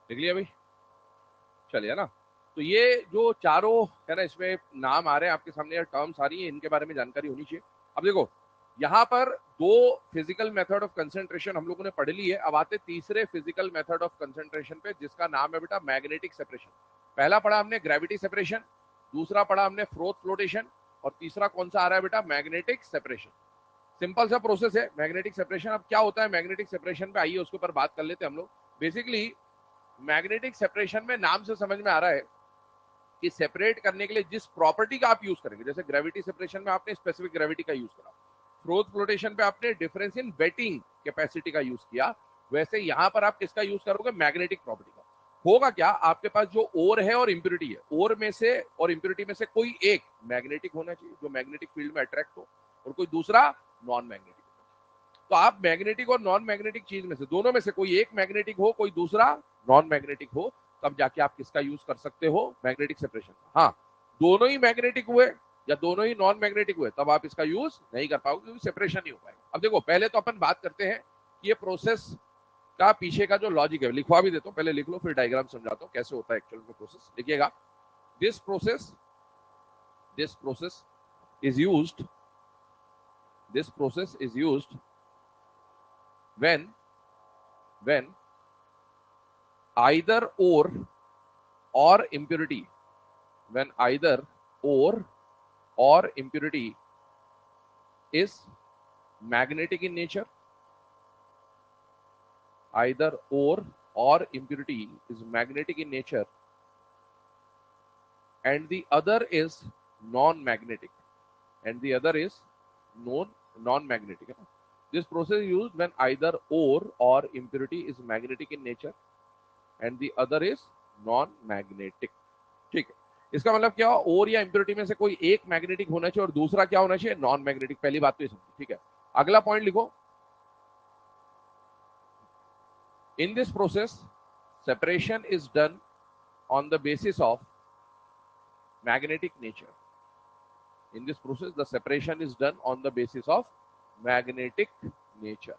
देख लिया भाई? चलिए ना। तो ये जो चारों है ना इसमें नाम आ रहे हैं आपके सामने या टर्म्स आ रही है, इनके बारे में जानकारी होनी चाहिए। अब देखो यहाँ पर दो फिजिकल मेथड ऑफ कंसंट्रेशन हम लोगों ने पढ़ ली है। अब आते तीसरे फिजिकल मेथड ऑफ कंसंट्रेशन पे जिसका नाम है बेटा मैग्नेटिक सेपरेशन। पहला पढ़ा हमने ग्रेविटी सेपरेशन, दूसरा पढ़ा हमने फ्रोथ फ्लोटेशन, और तीसरा कौन सा आ रहा है बेटा? Magnetic separation. सिंपल सा प्रोसेस है मैग्नेटिक सेपरेशन। अब क्या होता है मैग्नेटिक सेपरेशन पे, आइए उसके ऊपर बात कर लेते हैं हम लोग। बेसिकली मैग्नेटिक सेपरेशन में नाम से समझ में आ रहा है कि सेपरेट करने के लिए जिस प्रॉपर्टी का आप यूज करेंगे, जैसे ग्रेविटी सेपरेशन में आपने स्पेसिफिक ग्रेविटी का यूज करा, फ्रोथ फ्लोटेशन पे आपने डिफरेंस इन वेटिंग कैपेसिटी का यूज किया, वैसे यहां पर आप किसका यूज करोगे? मैग्नेटिक प्रॉपर्टी का। होगा क्या, आपके पास जो ओर है और इंप्योरिटी है, ओर में से और इंप्योरिटी में से कोई एक मैग्नेटिक होना चाहिए जो मैग्नेटिक फील्ड में अट्रैक्ट हो, और कोई दूसरा नॉन मैग्नेटिक। तो आप मैग्नेटिक और नॉन मैग्नेटिक चीज में से, दोनों में से कोई एक मैग्नेटिक हो कोई दूसरा नॉन मैग्नेटिक हो, तब जाके आप किसका यूज कर सकते हो? Magnetic separation. हाँ, दोनों ही मैग्नेटिक हुए या दोनों ही नॉन मैग्नेटिक हुए तब आप इसका यूज नहीं कर पाओगे क्योंकि सेपरेशन नहीं हो पाएगा। अब देखो पहले तो अपन बात करते हैं कि ये प्रोसेस का पीछे का जो लॉजिक है, लिखवा भी देता हूं, पहले लिख लो फिर डायग्राम समझाता हूं कैसे होता है एक्चुअल में प्रोसेस। लिखिएगा, this process is used this process is used when either ore or impurity, when either ore or impurity is magnetic in nature, either ore or impurity is magnetic in nature and the other is non-magnetic, and the other is non-magnetic. This process is used when either ore or impurity is magnetic in nature and the other is non-magnetic. ठीक है, इसका मतलब क्या? ओर या impurity में से कोई एक मैग्नेटिक होना चाहिए और दूसरा क्या होना चाहिए? Non magnetic. पहली बात तो ये समझो, ठीक है। अगला पॉइंट लिखो, in this process separation is done on the basis of magnetic nature. In this process, the separation is done on the basis of magnetic nature.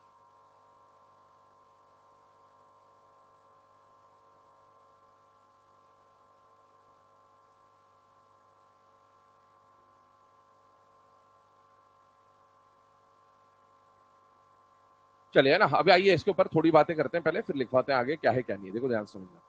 चलिए ना, अभी आइए इसके ऊपर थोड़ी बातें करते हैं, पहले फिर लिखवाते हैं आगे क्या है क्या नहीं है। देखो ध्यान से समझना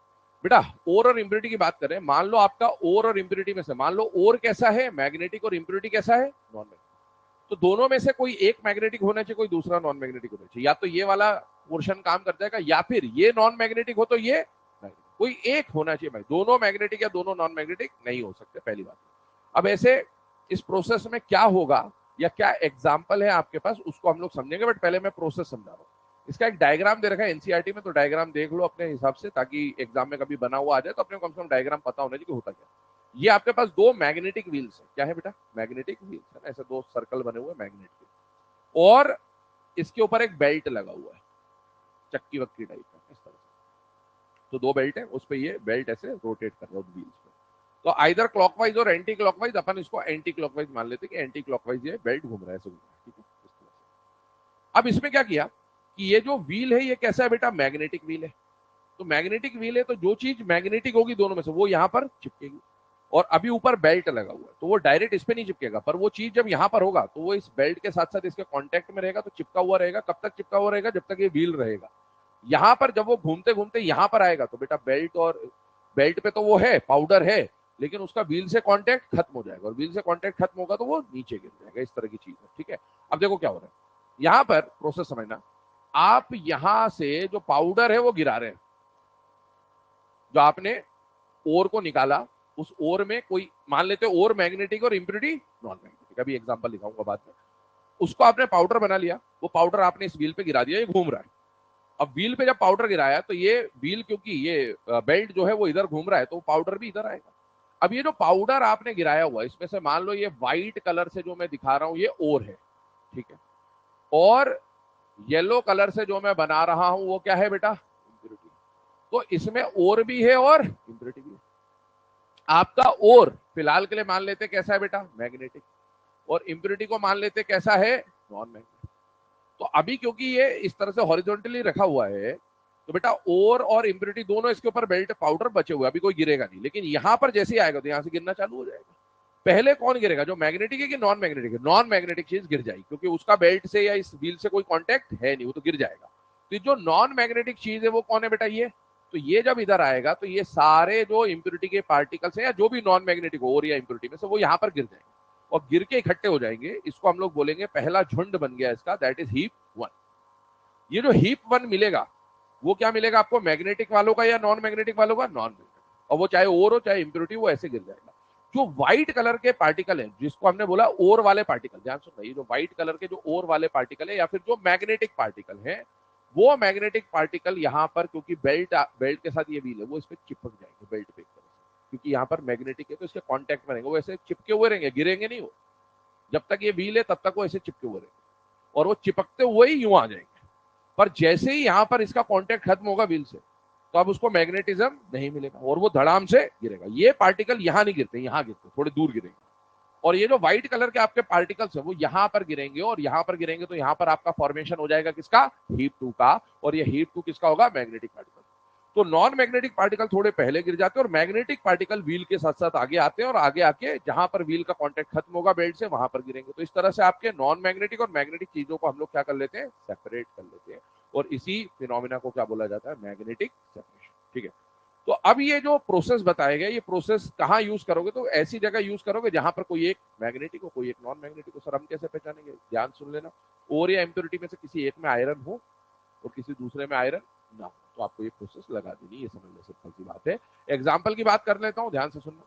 बेटा, ओर और इंप्योरिटी की बात करें। मान लो आपका ओर और इंप्योरिटी में से, मान लो ओर कैसा है? मैग्नेटिक, और इंप्योरिटी कैसा है? Non magnetic. तो दोनों में से कोई एक मैग्नेटिक होना चाहिए, कोई दूसरा नॉन मैग्नेटिक होना चाहिए। या तो ये वाला पोर्शन काम कर जाएगा या फिर ये नॉन मैग्नेटिक हो तो ये मैग्नेटिक, कोई एक होना चाहिए भाई। दोनों मैग्नेटिक या दोनों नॉन मैग्नेटिक नहीं हो सकते, पहली बात। अब ऐसे इस प्रोसेस में क्या होगा या क्या एग्जाम्पल है आपके पास, उसको हम लोग समझेंगे, बट पहले मैं प्रोसेस समझा रहा हूँ। इसका एक डायग्राम दे रखा है एनसीईआरटी में, तो डायग्राम देख लो अपने हिसाब से, ताकि एग्जाम में कभी बना हुआ आ जाए तो अपने को कम से कम डायग्राम पता होना चाहिए कि होता क्या। ये आपके पास दो मैग्नेटिक व्हील्स है, क्या है बेटा, मैग्नेटिक व्हील्स है ना, ऐसे दो सर्कल बने हुए मैग्नेट के, और इसके ऊपर एक बेल्ट लगा हुआ है, चक्की वक्की टाइप का इस तरह से। तो दो बेल्ट है, उस पर ये बेल्ट ऐसे रोटेट कर रहा है व्हील्स पे। तो आइदर क्लॉकवाइज और एंटी क्लॉकवाइज, अपन इसको एंटी क्लॉकवाइज मान लेते हैं कि एंटी क्लॉकवाइज ये बेल्ट घूम रहा है, ऐसे घूम रहा है, ठीक है इस तरह से। अब इसमें क्या किया कि ये जो व्हील है ये कैसा है बेटा, मैग्नेटिक व्हील है। तो मैग्नेटिक व्हील है, तो जो चीज मैग्नेटिक होगी दोनों में से वो यहां पर चिपकेगी, और अभी ऊपर बेल्ट लगा हुआ है तो वो डायरेक्ट इस पे नहीं चिपकेगा, पर वो चीज जब यहां पर होगा तो वो इस बेल्ट के साथ साथ इसके कांटेक्ट में रहेगा, तो चिपका हुआ रहेगा। कब तक चिपका हुआ रहेगा, जब तक ये व्हील रहेगा। यहां पर जब वो घूमते घूमते यहां पर आएगा तो बेटा बेल्ट, और बेल्ट पे तो वो है, पाउडर है, लेकिन उसका व्हील से कांटेक्ट खत्म हो जाएगा, और व्हील से कांटेक्ट खत्म होगा तो वो नीचे गिर जाएगा, इस तरह की चीज है, ठीक है। अब देखो क्या हो रहा है यहां पर, प्रोसेस समझना। आप यहां से जो पाउडर है वो गिरा रहे हैं, जो आपने ओर को निकाला, उस ओर में कोई मान लेते ओर मैग्नेटिक और इम्प्योरिटी नॉन मैग्नेटिक, अभी एग्जांपल दिखाऊंगा बाद में। उसको आपने पाउडर बना लिया, वो पाउडर आपने इस व्हील पे गिरा दिया, ये घूम रहा है। अब व्हील पे जब पाउडर गिराया तो ये व्हील, क्योंकि ये बेल्ट जो है वो इधर घूम रहा है, तो पाउडर भी इधर आएगा। अब ये जो पाउडर आपने गिराया हुआ है, इसमें से मान लो ये व्हाइट कलर से जो मैं दिखा रहा हूं ये ओर है, ठीक है, और येलो कलर से जो मैं बना रहा हूं वो क्या है बेटा, इम्प्योरिटी। तो इसमें ओर भी है और इम्प्योरिटी भी है। आपका ओर फिलहाल के लिए मान लेते कैसा है बेटा, मैग्नेटिक, और इम्प्योरिटी को मान लेते कैसा है, नॉन मैग्नेटिक। तो अभी क्योंकि ये इस तरह से हॉरिजॉन्टली रखा हुआ है, तो बेटा ओर और इम्प्योरिटी दोनों इसके ऊपर बेल्ट पाउडर बचे हुए, अभी कोई गिरेगा नहीं, लेकिन यहां पर जैसे ही आएगा तो यहां से गिरना चालू हो जाएगा। पहले कौन गिरेगा, जो मैग्नेटिक है कि नॉन मैग्नेटिक है, नॉन मैग्नेटिक चीज गिर जाएगी, क्योंकि उसका बेल्ट से या इस व्हील से कोई कॉन्टेक्ट है नहीं, वो तो गिर जाएगा। तो जो नॉन मैग्नेटिक चीज है वो कौन है बेटा, ये। तो ये जब इधर आएगा तो ये सारे जो इम्प्योरिटी के पार्टिकल्स हैं या जो भी नॉन मैग्नेटिक हो और या इम्प्योरिटी में से, वो यहां पर गिर जाएंगे और गिर के इकट्ठे हो जाएंगे। इसको हम लोग बोलेंगे पहला झुंड बन गया इसका, दैट इज हीप वन। ये जो हीप वन मिलेगा वो क्या मिलेगा आपको, मैग्नेटिक वालों का या नॉन मैग्नेटिक वालों का, नॉन मैग्नेटिक, और वो चाहे ओर हो चाहे इम्प्योरिटी, वो ऐसे गिर जाएगा। जो व्हाइट कलर के पार्टिकल है, जिसको हमने बोला ओर वाले पार्टिकल, ध्यान सुन रही, जो व्हाइट कलर के जो ओर वाले पार्टिकल है या फिर जो मैग्नेटिक पार्टिकल है, वो मैग्नेटिक पार्टिकल यहाँ पर, क्योंकि बेल्ट बेल्ट के साथ ये व्हील है, वो इस पे चिपक जाएंगे बेल्ट पे एक तरह से, क्योंकि यहाँ पर मैग्नेटिक है तो इसके कॉन्टेक्ट में रहेंगे, वो ऐसे चिपके हुए रहेंगे, गिरेंगे नहीं वो। जब तक ये व्हील है तब तक वो ऐसे चिपके हुए रहेंगे, और वो चिपकते हुए ही यूं आ जाएंगे। पर जैसे ही यहां पर इसका कांटेक्ट खत्म होगा व्हील से, तो अब उसको मैग्नेटिज्म नहीं मिलेगा और वो धड़ाम से गिरेगा। ये पार्टिकल यहां नहीं गिरते, यहां गिरते, थोड़े दूर गिरेंगे। और ये जो व्हाइट कलर के आपके पार्टिकल्स है वो यहां पर गिरेंगे, और यहां पर गिरेंगे तो यहां पर आपका फॉर्मेशन हो जाएगा किसका, हीप टू का। और ये हीप टू किसका होगा, मैग्नेटिक पार्टिकल। तो नॉन मैग्नेटिक पार्टिकल थोड़े पहले गिर जाते हैं और मैग्नेटिक पार्टिकल व्हील के साथ साथ आगे आते हैं, और आगे आके जहां पर व्हील का कांटेक्ट खत्म होगा बेल्ट से, वहां पर गिरेंगे। तो इस तरह से आपके नॉन मैग्नेटिक और मैग्नेटिक चीजों को हम लोग क्या कर लेते हैं, सेपरेट कर लेते हैं, और इसी फिनोमिना को क्या बोला जाता है, मैग्नेटिक सेपरेशन, ठीक है। तो अब ये जो प्रोसेस बताया गया, ये प्रोसेस कहाँ यूज करोगे, तो ऐसी जगह यूज करोगे जहां पर कोई एक मैग्नेटिक हो कोई एक नॉन मैग्नेटिक हो। सर हम कैसे पहचानेंगे, ध्यान सुन लेना, और या इम्प्योरिटी में से किसी एक में आयरन हो और किसी दूसरे में आयरन ना हो, तो आपको ये प्रोसेस लगा देनी, ये समझ लो, सिंपल सी बात है। एग्जाम्पल की बात कर लेता हूं, ध्यान से सुनना।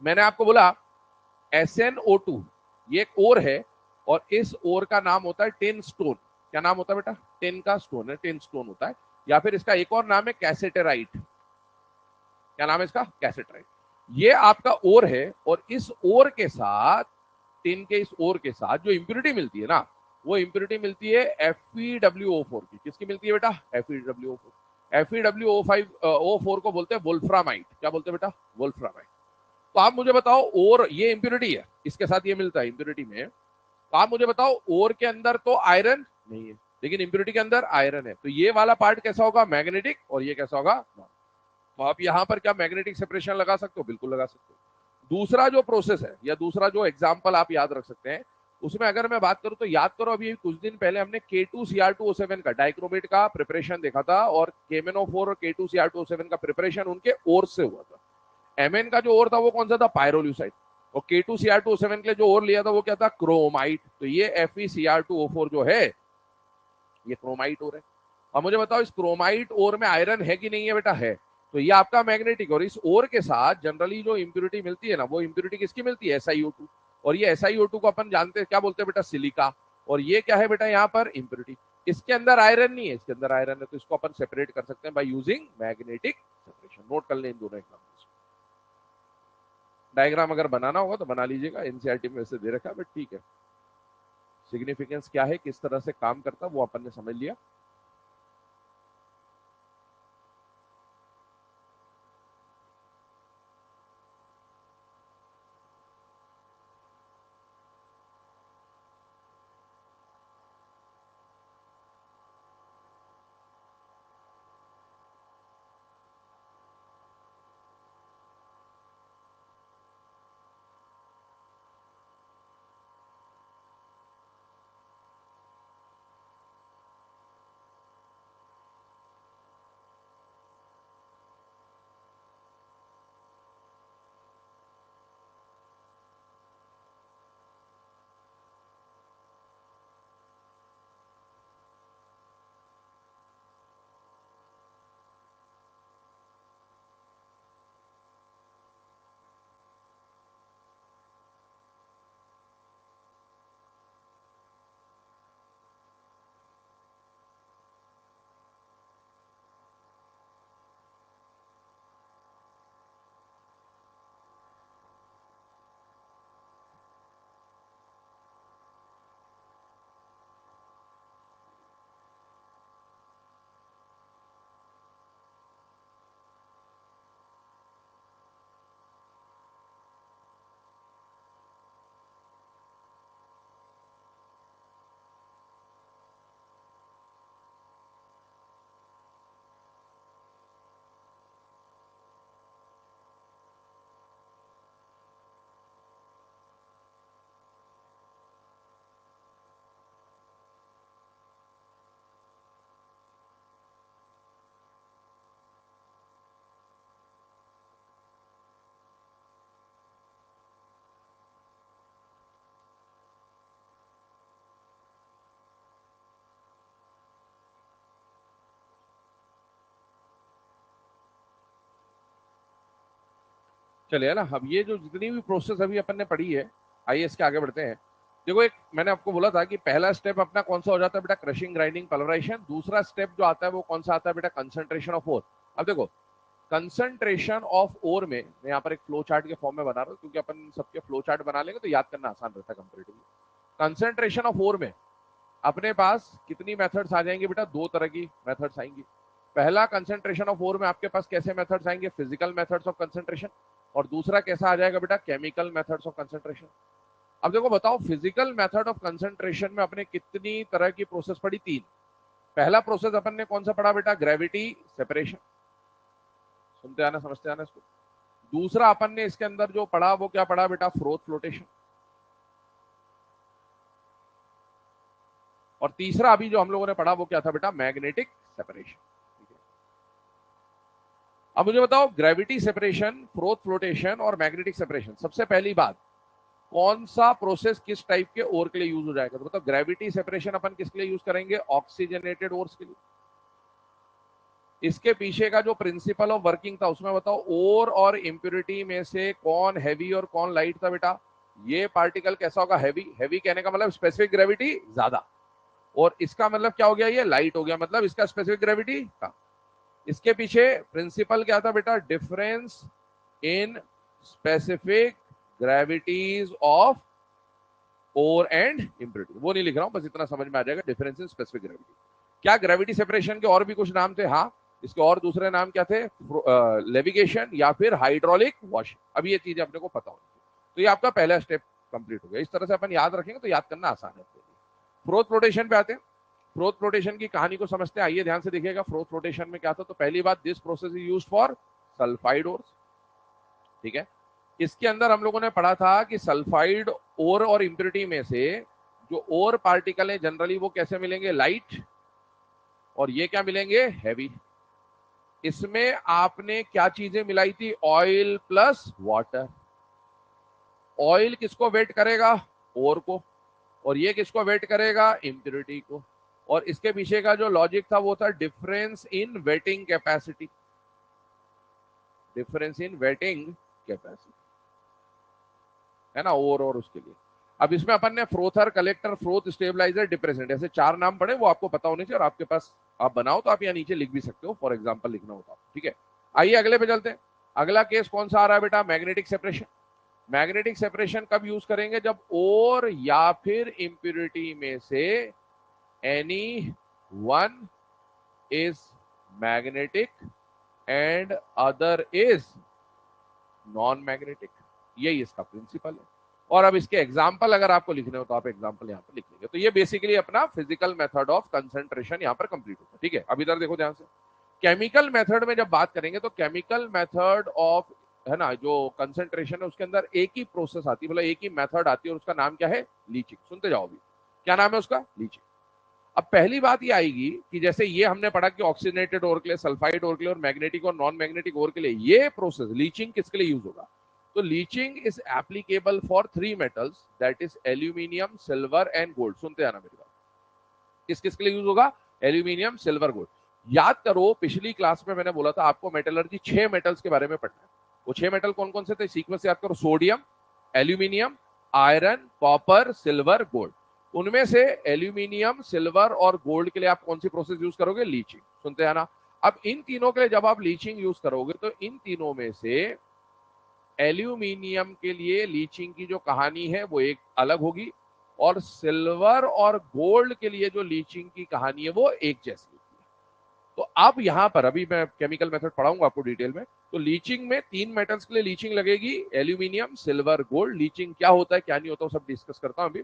मैंने आपको बोला SnO2, ये एक ओर है, और इस ओर का नाम होता है टिन स्टोन। क्या नाम होता है बेटा, टिन का स्टोन है, टिन स्टोन होता है, या फिर इसका एक और नाम है कैसेटेराइट। क्या नाम है इसका, कैसेटेराइट। ये आपका ओर है, और इस ओर के साथ, टिन के इस ओर के साथ जो इंप्योरिटी मिलती है ना, वो इंप्योरिटी मिलती है FeWO4 की। किसकी मिलती है बेटा, FeWO4। FeWO4 को बोलते हैं वोल्फ्रामाइट। क्या बोलते हैं बेटा, वोल्फ्रामाइट। तो आप मुझे बताओ, और ये इंप्योरिटी है, इसके साथ ये मिलता है इंप्योरिटी में। तो आप मुझे बताओ, ओर के अंदर तो आयरन नहीं है, लेकिन इंप्योरिटी के अंदर आयरन है, तो ये वाला पार्ट कैसा होगा, मैग्नेटिक, और ये कैसा होगा, नॉन। तो आप यहां पर क्या मैग्नेटिक सेपरेशन लगा सकते हो, बिल्कुल लगा सकते हो। दूसरा जो प्रोसेस है या दूसरा जो एग्जांपल आप याद रख सकते हैं, उसमें अगर मैं बात करूं तो याद करो, अभी कुछ दिन पहले हमने K2Cr2O7 का डाइक्रोमेट का प्रिपरेशन देखा था, और KMnO4 और K2Cr2O7 का प्रिपरेशन उनके ओर से हुआ था। Mn का जो ओर था वो कौन सा था, पायरोल्यूसाइड, और K2Cr2O7 के लिए जो ओर लिया था वो क्या था, क्रोमाइट। तो ये FeCr2O4 जो है ये क्रोमाइट ओर है। और मुझे बताओ, इस क्रोमाइट ओर में आयरन है कि नहीं है बेटा, है। तो ये आपका मैग्नेटिक, और इस ओर के साथ जनरली जो इंप्योरिटी मिलती है ना, वो इंप्योरिटी किसकी मिलती है, SiO2। और ये SiO2 को अपन जानते हैं क्या बोलते हैं बेटा, सिलिका। और ये क्या है बेटा यहाँ पर, इम्प्योरिटी। इसके अंदर आयरन नहीं है, इसके अंदर आयरन है, तो इसको अपन सेपरेट कर सकते हैं by using magnetic separation. Note कर लें इन दोनों एग्जाम्पल्स। डायग्राम अगर बनाना होगा तो बना लीजिएगा, एनसीईआरटी में वैसे दे रखा है, बट ठीक है। सिग्निफिकेंस क्या है, किस तरह से काम करता है, वो अपन ने समझ लिया। चलिए ना, अब ये जो जितनी भी प्रोसेस अभी अपन ने पढ़ी है, आइए इसके आगे बढ़ते हैं। देखो, एक मैंने आपको बोला था कि पहला स्टेप अपना कौन सा हो जाता है बेटा, क्रशिंग, ग्राइंडिंग, पल्वराइजेशन। दूसरा स्टेप जो आता है वो कौन सा आता है बेटा, कंसंट्रेशन ऑफ ओर। अब देखो, कंसंट्रेशन ऑफ ओर में मैं यहाँ पर एक फ्लो चार्ट के फॉर्म में बना रहा हूँ, क्योंकि अपन सबके फ्लो चार्ट बना लेंगे तो याद करना आसान रहता है कंपेरेटिवली। कंसंट्रेशन ऑफ ओर में अपने पास कितनी मेथड्स आ जाएंगी बेटा, दो तरह की मेथड्स आएंगी। पहला, कंसंट्रेशन ऑफ ओर में आपके पास कैसे मेथड्स आएंगे, फिजिकल मेथड्स ऑफ कंसंट्रेशन। और दूसरा कैसा आ जाएगा बेटा, केमिकल मेथड्स ऑफ कंसंट्रेशन। अब देखो बताओ, फिजिकल मेथड ऑफ कंसंट्रेशन में अपने कितनी तरह की प्रोसेस पढ़ी, तीन। पहला प्रोसेस अपन ने कौन सा पढ़ा बेटा, ग्रेविटी सेपरेशन। सुनते आना, समझते आना इसको। दूसरा अपन ने इसके अंदर जो पढ़ा वो क्या पढ़ा बेटा, फ्रोथ फ्लोटेशन। और तीसरा अभी जो हम लोगों ने पढ़ा वो क्या था बेटा, मैग्नेटिक सेपरेशन। अब मुझे बताओ, ग्रेविटी सेपरेशन, फ्रोथ फ्लोटेशन और मैग्नेटिक सेपरेशन, सबसे पहली बात, कौन सा प्रोसेस किस टाइप के ओर के लिए यूज हो जाएगा। तो मतलब ग्रेविटी सेपरेशन अपन किसके लिए यूज करेंगे, ऑक्सीजनेटेड ओर्स के लिए। इसके पीछे का जो प्रिंसिपल ऑफ वर्किंग था उसमें बताओ, ओर और इंप्योरिटी में से कौन हैवी और कौन लाइट था बेटा। ये पार्टिकल कैसा होगा, हैवी। हैवी कहने का मतलब स्पेसिफिक ग्रेविटी ज्यादा, और इसका मतलब क्या हो गया, ये लाइट हो गया, मतलब इसका स्पेसिफिक ग्रेविटी कम। इसके पीछे प्रिंसिपल क्या था बेटा, difference in specific gravities of ore and impurity. वो नहीं लिख रहा हूं, बस इतना समझ में आ जाएगा, डिफरेंस इन स्पेसिफिक ग्रेविटी। क्या ग्रेविटी सेपरेशन के और भी कुछ नाम थे, हाँ। इसके और दूसरे नाम क्या थे, लेविगेशन या फिर हाइड्रोलिक वॉशिंग। अब ये चीजें अपने को पता होनी चाहिए। तो ये आपका पहला स्टेप कंप्लीट हो गया। इस तरह से अपन याद रखेंगे तो याद करना आसान है। फ्रोथ फ्लोटेशन पे आते हैं। फ्रोथ फ्लोटेशन की कहानी को समझते हैं, आइए ध्यान से देखिएगा। फ्रोथ फ्लोटेशन में क्या था, तो पहली बात, this process is used for sulphide ores, ठीक है। इसके अंदर हम लोगों ने पढ़ा था कि सल्फाइड ओर और इंप्योरिटी में से जो ओर पार्टिकल है जनरली वो कैसे मिलेंगे, लाइट, और ये क्या मिलेंगे, हैवी। इसमें आपने क्या चीजें मिलाई थी, ऑयल प्लस वाटर। ऑयल किसको वेट करेगा, ओर को, और ये किसको वेट करेगा, इंप्योरिटी को। और इसके पीछे का जो लॉजिक था वो था difference in waiting capacity. Difference in waiting capacity. है ना, ओर और उसके लिए। अब इसमें अपन ने frother, collector, froth, stabiliser, depressant ऐसे 4 नाम पड़े, वो आपको पता होने चाहिए, और आपके पास आप बनाओ तो आप यहाँ नीचे लिख भी सकते हो, फॉर एग्जाम्पल लिखना होता है। ठीक है, आइए अगले पे चलते हैं। अगला केस कौन सा आ रहा है बेटा, मैग्नेटिक सेपरेशन। मैग्नेटिक सेपरेशन कब यूज करेंगे, जब ओर या फिर इंप्योरिटी में से any one is magnetic and other is non magnetic, यही इसका प्रिंसिपल है। और अब इसके एग्जाम्पल अगर आपको लिखने हो तो आप एग्जाम्पल यहाँ पर लिख लेंगे। तो ये बेसिकली अपना फिजिकल मेथड ऑफ कंसंट्रेशन यहाँ पर कंप्लीट होता है। ठीक है, अब इधर देखो ध्यान से, केमिकल मेथड में जब बात करेंगे तो केमिकल मेथड ऑफ, है ना, जो कंसंट्रेशन है उसके अंदर एक ही प्रोसेस आती है, मतलब एक ही मेथड आती है, और उसका नाम क्या है, लीचिंग। सुनते जाओ अभी, क्या नाम है उसका, लीचिंग। अब पहली बात ये आएगी कि जैसे ये हमने पढ़ा कि ऑक्सीजनेटेड ओर के लिए, सल्फाइड ओर के लिए और मैग्नेटिक और नॉन मैग्नेटिक ओर के लिए ये प्रोसेस लीचिंग किसके लिए यूज होगा, तो leaching is applicable for 3 metals, that is aluminium, silver and gold. सुनते आना मेरी बात, किस किस के लिए यूज होगा, एल्यूमिनियम, सिल्वर, गोल्ड। याद करो पिछली क्लास में मैंने बोला था आपको मेटलर्जी 6 मेटल्स के बारे में पढ़ना है। वो 6 मेटल कौन कौन से थे, सीक्वेंस याद करो, sodium, aluminium, iron, copper, silver, gold. उनमें से एल्यूमिनियम, सिल्वर और गोल्ड के लिए आप कौन सी प्रोसेस यूज करोगे, लीचिंग। सुनते हैं ना, अब इन तीनों के लिए जब आप लीचिंग यूज करोगे तो इन तीनों में से एल्यूमिनियम के लिए लीचिंग की जो कहानी है वो एक अलग होगी, और सिल्वर और गोल्ड के लिए जो लीचिंग की कहानी है वो एक जैसी होगी। तो अब यहां पर अभी मैं केमिकल मेथड पढ़ाऊंगा आपको डिटेल में। तो लीचिंग में 3 मेटल्स के लिए लीचिंग लगेगी, एल्यूमिनियम, सिल्वर, गोल्ड। लीचिंग क्या होता है क्या नहीं होता, सब डिस्कस करता हूं अभी।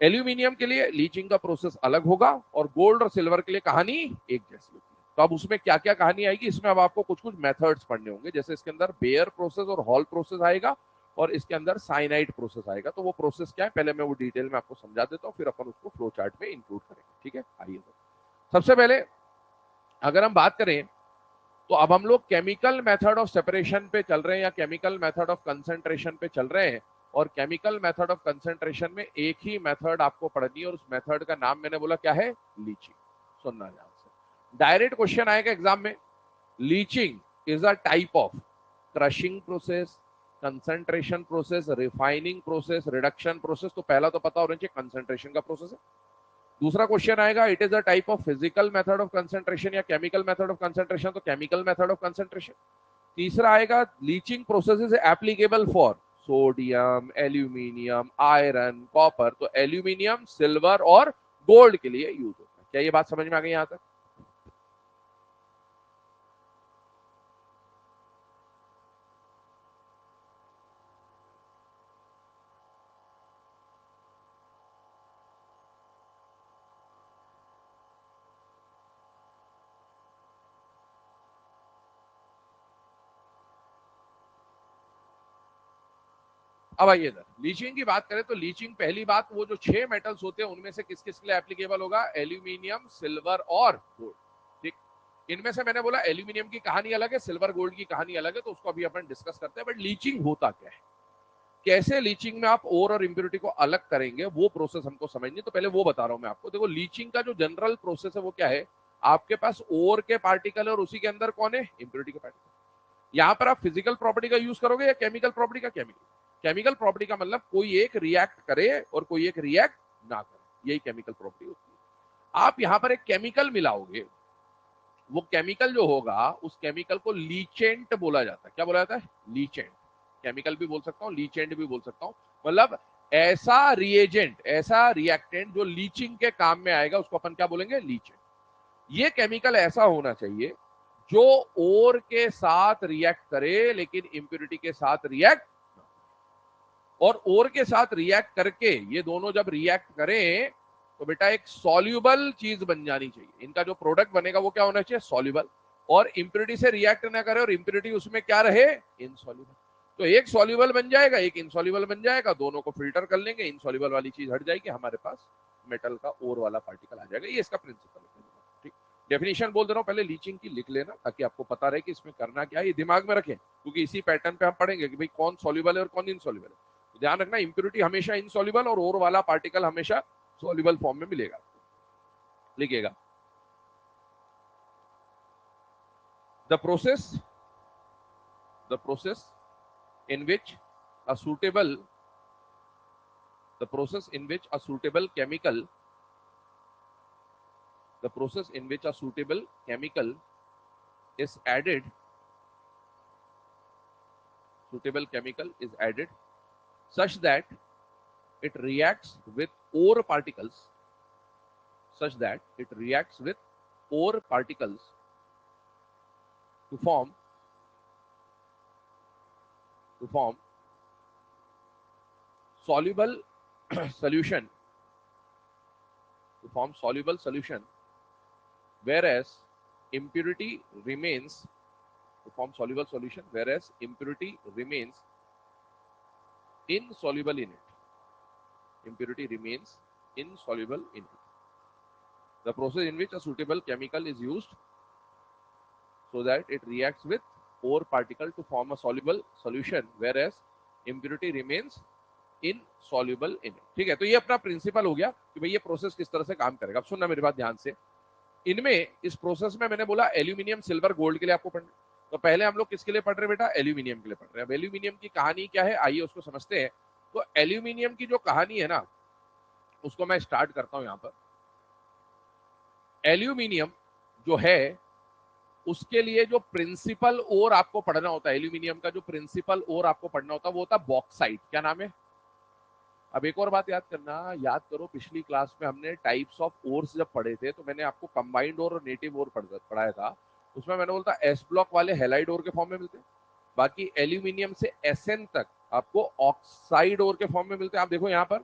एल्यूमिनियम के लिए लीचिंग का प्रोसेस अलग होगा, और गोल्ड और सिल्वर के लिए कहानी एक जैसी होगी। तो अब उसमें क्या क्या कहानी आएगी, इसमें अब आपको कुछ कुछ मेथड्स पढ़ने होंगे, जैसे इसके अंदर बेयर प्रोसेस और हॉल प्रोसेस आएगा, और इसके अंदर साइनाइड प्रोसेस आएगा। तो वो प्रोसेस क्या है पहले मैं वो डिटेल में आपको समझा देता हूँ, फिर अपन उसको फ्लो चार्ट में इंक्लूड करेंगे। ठीक है, आइए तो सबसे पहले अगर हम बात करें तो अब हम लोग केमिकल मेथड ऑफ सेपरेशन पे चल रहे हैं, या केमिकल मेथड ऑफ कंसंट्रेशन पे चल रहे हैं। और केमिकल मेथड ऑफ कंसंट्रेशन में एक ही मेथड आपको पढ़नी है, और उस मेथड का नाम मैंने बोला क्या है, लीचिंग। सुनना ध्यान से, डायरेक्ट क्वेश्चन आएगा एग्जाम में। Leaching is a type of crushing process, concentration process, refining process, reduction process. तो पहला तो पता होना चाहिए कंसंट्रेशन का प्रोसेस है। दूसरा क्वेश्चन आएगा, it is a type of physical method of concentration या केमिकल मेथड ऑफ कंसंट्रेशन, तो केमिकल मेथड ऑफ कंसंट्रेशन। तीसरा आएगा, leaching process is applicable for sodium, aluminium, iron, copper. तो एल्यूमिनियम, सिल्वर और गोल्ड के लिए यूज होता है। क्या ये बात समझ में आ गई यहां तक? अब आइए इधर लीचिंग की बात करें तो लीचिंग पहली बात, वो जो 6 मेटल्स होते हैं उनमें से किस किस के लिए एप्लीकेबल होगा, एल्यूमिनियम, सिल्वर और गोल्ड। ठीक, इनमें से मैंने बोला एल्यूमिनियम की कहानी अलग है, सिल्वर गोल्ड की कहानी अलग है, तो उसको अभी अपन डिस्कस करते हैं। बट लीचिंग होता क्या है, कैसे लीचिंग में आप ओर और इंप्योरिटी को अलग करेंगे, वो प्रोसेस हमको समझनी। तो पहले वो बता रहा हूं मैं आपको। देखो लीचिंग का जो जनरल प्रोसेस है वो क्या है, आपके पास ओर के पार्टिकल है और उसी के अंदर कौन है, इंप्योरिटी के पार्टिकल। यहां पर आप फिजिकल प्रॉपर्टी का यूज करोगे या केमिकल प्रॉपर्टी का, केमिकल। केमिकल प्रॉपर्टी का मतलब कोई एक रिएक्ट करे और कोई एक रिएक्ट ना करे, यही केमिकल प्रॉपर्टी होती है। आप यहां पर एक केमिकल मिलाओगे, वो केमिकल जो होगा उस केमिकल को लीचेंट बोला जाता है। क्या बोला जाता है, लीचेंट। केमिकल भी बोल सकता हूँ, लीचेंट भी बोल सकता हूँ। मतलब ऐसा रिएजेंट, ऐसा रिएक्टेंट जो लीचिंग के काम में आएगा, उसको अपन क्या बोलेंगे, लीचेंट। ये केमिकल ऐसा होना चाहिए जो ओर के साथ रिएक्ट करे लेकिन इंप्योरिटी के साथ रिएक्ट, और ओर के साथ रिएक्ट करके ये दोनों जब रिएक्ट करें तो बेटा एक सॉल्युबल चीज बन जानी चाहिए। इनका जो प्रोडक्ट बनेगा वो क्या होना चाहिए, सॉल्युबल। और इंप्योरिटी से रिएक्ट ना करे और इंप्योरिटी उसमें क्या रहे, इनसॉल्युबल। तो एक सॉल्युबल बन जाएगा, एक इनसॉल्युबल बन जाएगा, दोनों को फिल्टर कर लेंगे, इनसॉल्युबल वाली चीज हट जाएगी, हमारे पास मेटल का ओर वाला पार्टिकल आ जाएगा। ये इसका प्रिंसिपल है। ठीक, डेफिनेशन बोल दे रहा हूं, पहले लीचिंग की लिख लेना ताकि आपको पता रहे कि इसमें करना क्या है, ये दिमाग में रखें, क्योंकि इसी पैटर्न पे हम पढ़ेंगे कि भाई कौन सॉल्युबल है और कौन इनसॉल्युबल है। ध्यान रखना, इंप्योरिटी हमेशा इनसॉल्युबल और ओर वाला पार्टिकल हमेशा सॉल्युबल फॉर्म में मिलेगा। लिखिएगा, the process in which a suitable the process in which a suitable chemical is added such that it reacts with ore particles to form soluble solution whereas impurity remains insoluble in it. The process in which a suitable chemical is used so that it reacts with ore particle to form a soluble solution whereas impurity remains insoluble in it. ठीक है, तो ये अपना principal हो गया कि भाई ये प्रोसेस किस तरह से काम करेगा। अब सुनना मेरी बात ध्यान से, इनमें इस प्रोसेस में मैंने बोला एल्यूमिनियम सिल्वर गोल्ड के लिए आपको पढ़ना, तो पहले हम लोग किसके लिए पढ़ रहे हैं बेटा? एल्यूमिनियम के लिए पढ़ रहे हैं। अब एल्यूमिनियम की कहानी क्या है, आइए उसको समझते हैं। तो एल्यूमिनियम की जो कहानी है ना, उसको मैं स्टार्ट करता हूं यहां पर। एल्यूमिनियम जो है उसके लिए जो प्रिंसिपल ओर आपको पढ़ना होता है, एल्यूमिनियम का जो प्रिंसिपल ओर आपको पढ़ना होता है वो होता है बॉक्साइट। क्या नाम है? अब एक और बात याद करना, याद करो पिछली क्लास में हमने टाइप्स ऑफ ओर्स जब पढ़े थे तो मैंने आपको कंबाइंड ओर और नेटिव ओर पढ़ाया था। उसमें मैंने बोलता एस ब्लॉक वाले हैलाइड ओर के फॉर्म में मिलते हैं, बाकी एल्यूमिनियम से एसएन तक आपको ऑक्साइड ओर के फॉर्म में मिलते हैं। आप देखो यहाँ पर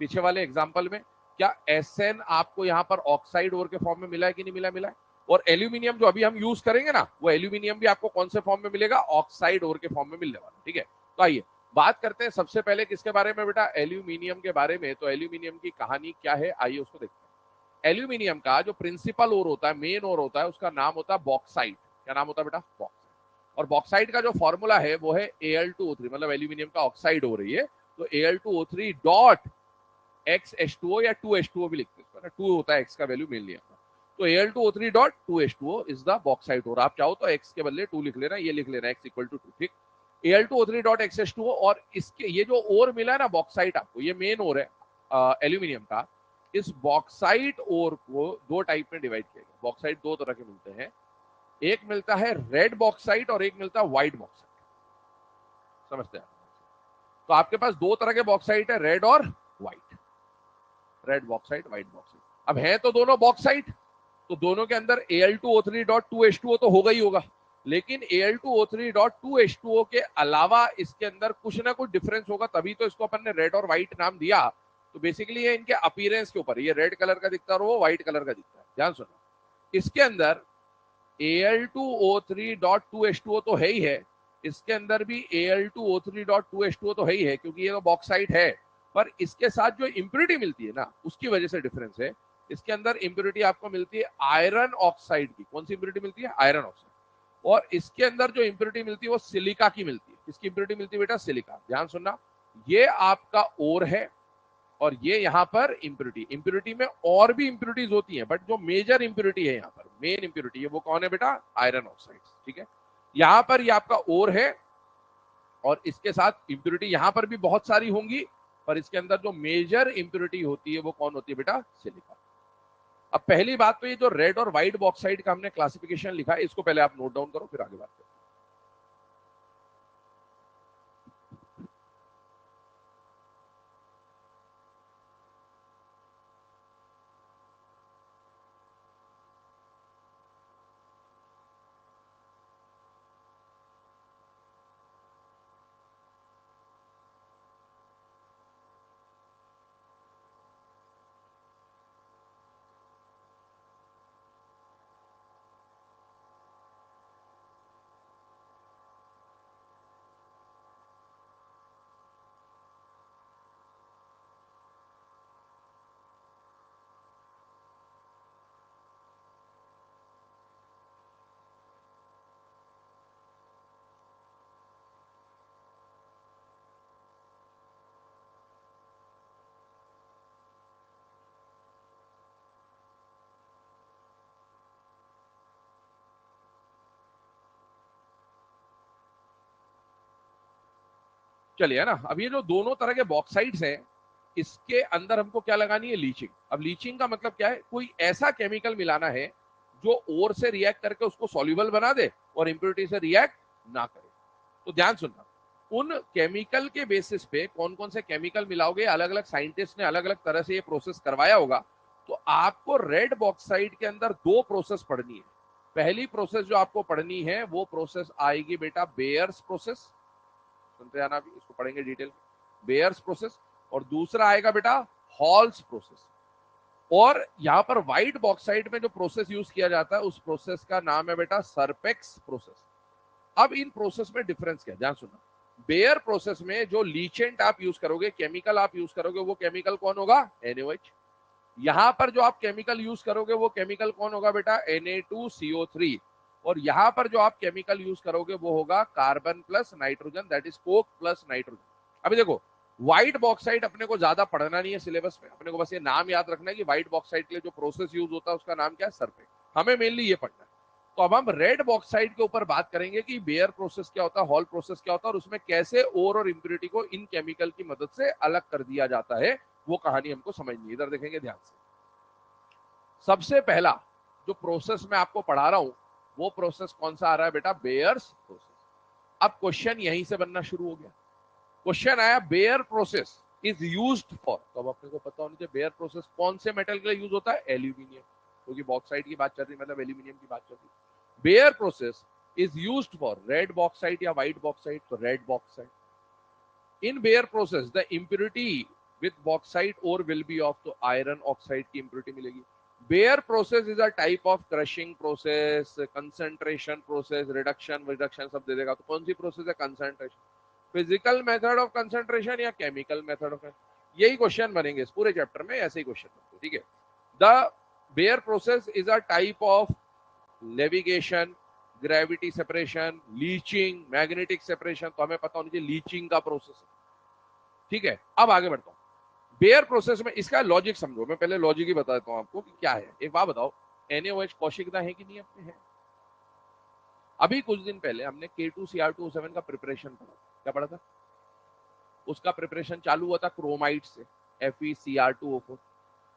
पीछे वाले एग्जाम्पल में, क्या एसएन आपको यहाँ पर ऑक्साइड ओर के फॉर्म में मिला है कि नहीं मिला? मिला है। और एल्यूमिनियम जो अभी हम यूज करेंगे ना, वो एल्यूमिनियम भी आपको कौन से फॉर्म में मिलेगा? ऑक्साइड ओर के फॉर्म में मिलने वाला। ठीक है, तो आइए बात करते हैं सबसे पहले किसके बारे में बेटा? एल्यूमिनियम के बारे में। तो एल्यूमिनियम की कहानी क्या है, आइए उसको देखते हैं। एल्यूमिनियम का जो प्रिंसिपल ओर होता है, मेन ओर होता है, उसका नाम होता है बॉक्साइट। क्या नाम होता है बेटा? बॉक्साइट। और बॉक्साइट का जो फॉर्मूला है वो है Al2O3, मतलब एल्यूमिनियम का ऑक्साइड हो रही है तो Al2O3 डॉट XH2O या 2H2O भी लिखते हैं, 2 होता है एक्स का वैल्यू मेनली आपका। तो Al2O3 dot 2H2O is the bauxite ore. आप चाहो तो एक्स के बदले 2 लिख लेना, ये लिख लेना x इक्वल टू 2। ठीक, Al2O3 डॉट XH2O। और इसके ये जो ओर मिला है ना बॉक्साइट आपको, ये मेन ओर है एल्यूमिनियम का। इस बॉक्साइट ओर को दो टाइप में डिवाइड किया गया। बॉक्साइट दो तरह के मिलते हैं, एक मिलता है रेड बॉक्साइट और एक मिलता है व्हाइट बॉक्साइट। समझते हैं? तो आपके पास दो तरह के बॉक्साइट है, रेड और white. Red bauxite, white bauxite. अब है तो दोनों बॉक्साइट, तो दोनों के अंदर Al2O3.2H2O तो होगा ही होगा, लेकिन Al2O3.2H2O के अलावा इसके अंदर कुछ ना कुछ डिफरेंस होगा, तभी तो इसको अपन ने रेड और व्हाइट नाम दिया। तो बेसिकली ये इनके अपीयरेंस के ऊपर, ये रेड कलर का दिखता है और वो व्हाइट कलर का दिखता है। ध्यान सुनो, इसके अंदर Al2O3.2H2O तो है ही है, इसके अंदर भी Al2O3.2H2O तो है ही है, क्योंकि ये तो बॉक्साइट है। पर इसके साथ जो इंप्योरिटी मिलती है ना, उसकी वजह से डिफरेंस है। इसके अंदर इंप्योरिटी आपको मिलती है आयरन ऑक्साइड की। कौन सी इंप्योरिटी मिलती है? Iron oxide. और इसके अंदर जो इंप्योरिटी मिलती है वो सिलिका की मिलती है। किसकी इंप्योरिटी मिलती है बेटा? सिलिका। ध्यान सुनना, ये आपका ओर है और ये यहाँ पर इंप्योरिटी। इंप्योरिटी में और भी इंप्योरिटीज होती हैं, बट जो मेजर इंप्योरिटी है यहाँ पर, मेन इंप्योरिटी है, वो कौन है बेटा? Iron oxide. ठीक है, यहाँ पर ये आपका ओर है और इसके साथ इंप्योरिटी यहाँ पर भी बहुत सारी होंगी, पर इसके अंदर जो मेजर इंप्योरिटी होती है वो कौन होती है बेटा? सिलिका। अब पहली बात तो ये जो रेड और व्हाइट बॉक्साइड का हमने क्लासिफिकेशन लिखा है, इसको पहले आप नोट डाउन करो, फिर आगे बात करें। चलिए ना, अब ये जो दोनों तरह के बॉक्साइड्स हैं, इसके अंदर हमको क्या लगानी है, लीचिंग। अब लीचिंग का मतलब क्या है, कोई ऐसा केमिकल मिलाना है जो ओर से रिएक्ट करके उसको सॉल्युबल बना दे और इंप्योरिटी से रिएक्ट ना करे। तो ध्यान सुनना, उन केमिकल के बेसिस पे कौन कौन से केमिकल मिलाओगे, अलग अलग साइंटिस्ट ने अलग अलग तरह से ये प्रोसेस करवाया होगा। तो आपको रेड बॉक्साइट के अंदर दो प्रोसेस पढ़नी है। पहली प्रोसेस जो आपको पढ़नी है वो प्रोसेस आएगी बेटा बेयर्स प्रोसेस, सुनते जाना, अभी इसको पढ़ेंगे डिटेल, बेयर्स प्रोसेस। और दूसरा आएगा बेटा हॉल्स प्रोसेस। और यहां पर व्हाइट बॉक्साइट में जो प्रोसेस यूज किया जाता है उस प्रोसेस का नाम है बेटा सरपेक्स प्रोसेस। अब इन प्रोसेस में डिफरेंस क्या है, ध्यान सुनना। बेयर प्रोसेस में जो लीचेंट आप यूज करोगे, केमिकल आप यूज करोगे, वो केमिकल कौन होगा, NaOH। यहां पर जो आप केमिकल यूज करोगे वो केमिकल कौन होगा बेटा, Na2CO3। और यहां पर जो आप केमिकल यूज करोगे वो होगा carbon plus nitrogen, that is Coke plus nitrogen. अभी देखो, व्हाइट बॉक्साइट अपने को ज्यादा पढ़ना नहीं है सिलेबस में, अपने को बस ये नाम याद रखना है कि व्हाइट बॉक्साइट के लिए जो प्रोसेस यूज होता है उसका नाम क्या है, सरफेक्स। हमें मेनली ये पढ़ना है। तो अब हम रेड बॉक्साइट के ऊपर बात करेंगे कि बेयर प्रोसेस क्या होता है, हॉल प्रोसेस क्या होता है, और उसमें कैसे ओर और इंप्योरिटी को इन केमिकल की मदद से अलग कर दिया जाता है। वो कहानी हमको समझनी है, इधर देखेंगे ध्यान से। सबसे पहला जो प्रोसेस मैं आपको पढ़ा रहा हूं वो प्रोसेस कौन सा आ रहा है बेटा, बेयर्स प्रोसेस। अब क्वेश्चन यहीं से बनना शुरू हो गया। क्वेश्चन आया bear process is used for, तो अब अपने को पता होना चाहिए बेयर प्रोसेस कौन से मेटल के लिए यूज होता है, एल्यूमिनियम, क्योंकि बॉक्साइट की बात चल रही, मतलब एल्यूमिनियम की बात चल रही। Bayer process is used for red bauxite या व्हाइट बॉक्साइट, तो red bauxite. In Bayer process the impurity with bauxite और विल बी ऑफ, तो आयरन ऑक्साइड की इंप्योरिटी मिलेगी। Bayer process is a type of crushing process, concentration process, reduction reduction सब दे देगा। तो कौन सी प्रोसेस है, concentration. Physical method of concentration या केमिकल मेथड ऑफ, यही क्वेश्चन बनेंगे इस पूरे चैप्टर में, ऐसे ही क्वेश्चन बनते, ठीक है। The bare process is a type of navigation, gravity separation, leaching, magnetic separation. तो हमें पता होना चाहिए लीचिंग का प्रोसेस है, ठीक है। अब आगे बढ़ता हूं। बेयर प्रोसेस में इसका लॉजिक समझो, मैं पहले लॉजिक ही बता देता हूं आपको कि क्या है। एक बात बताओ, NaOH कौशिकता है कि नहीं अपने, है। अभी कुछ दिन पहले हमने K2Cr2O7 का प्रिपरेशन पढ़ा, क्या पढ़ा था, उसका प्रिपरेशन चालू हुआ था क्रोमाइट से, FeCr2O4।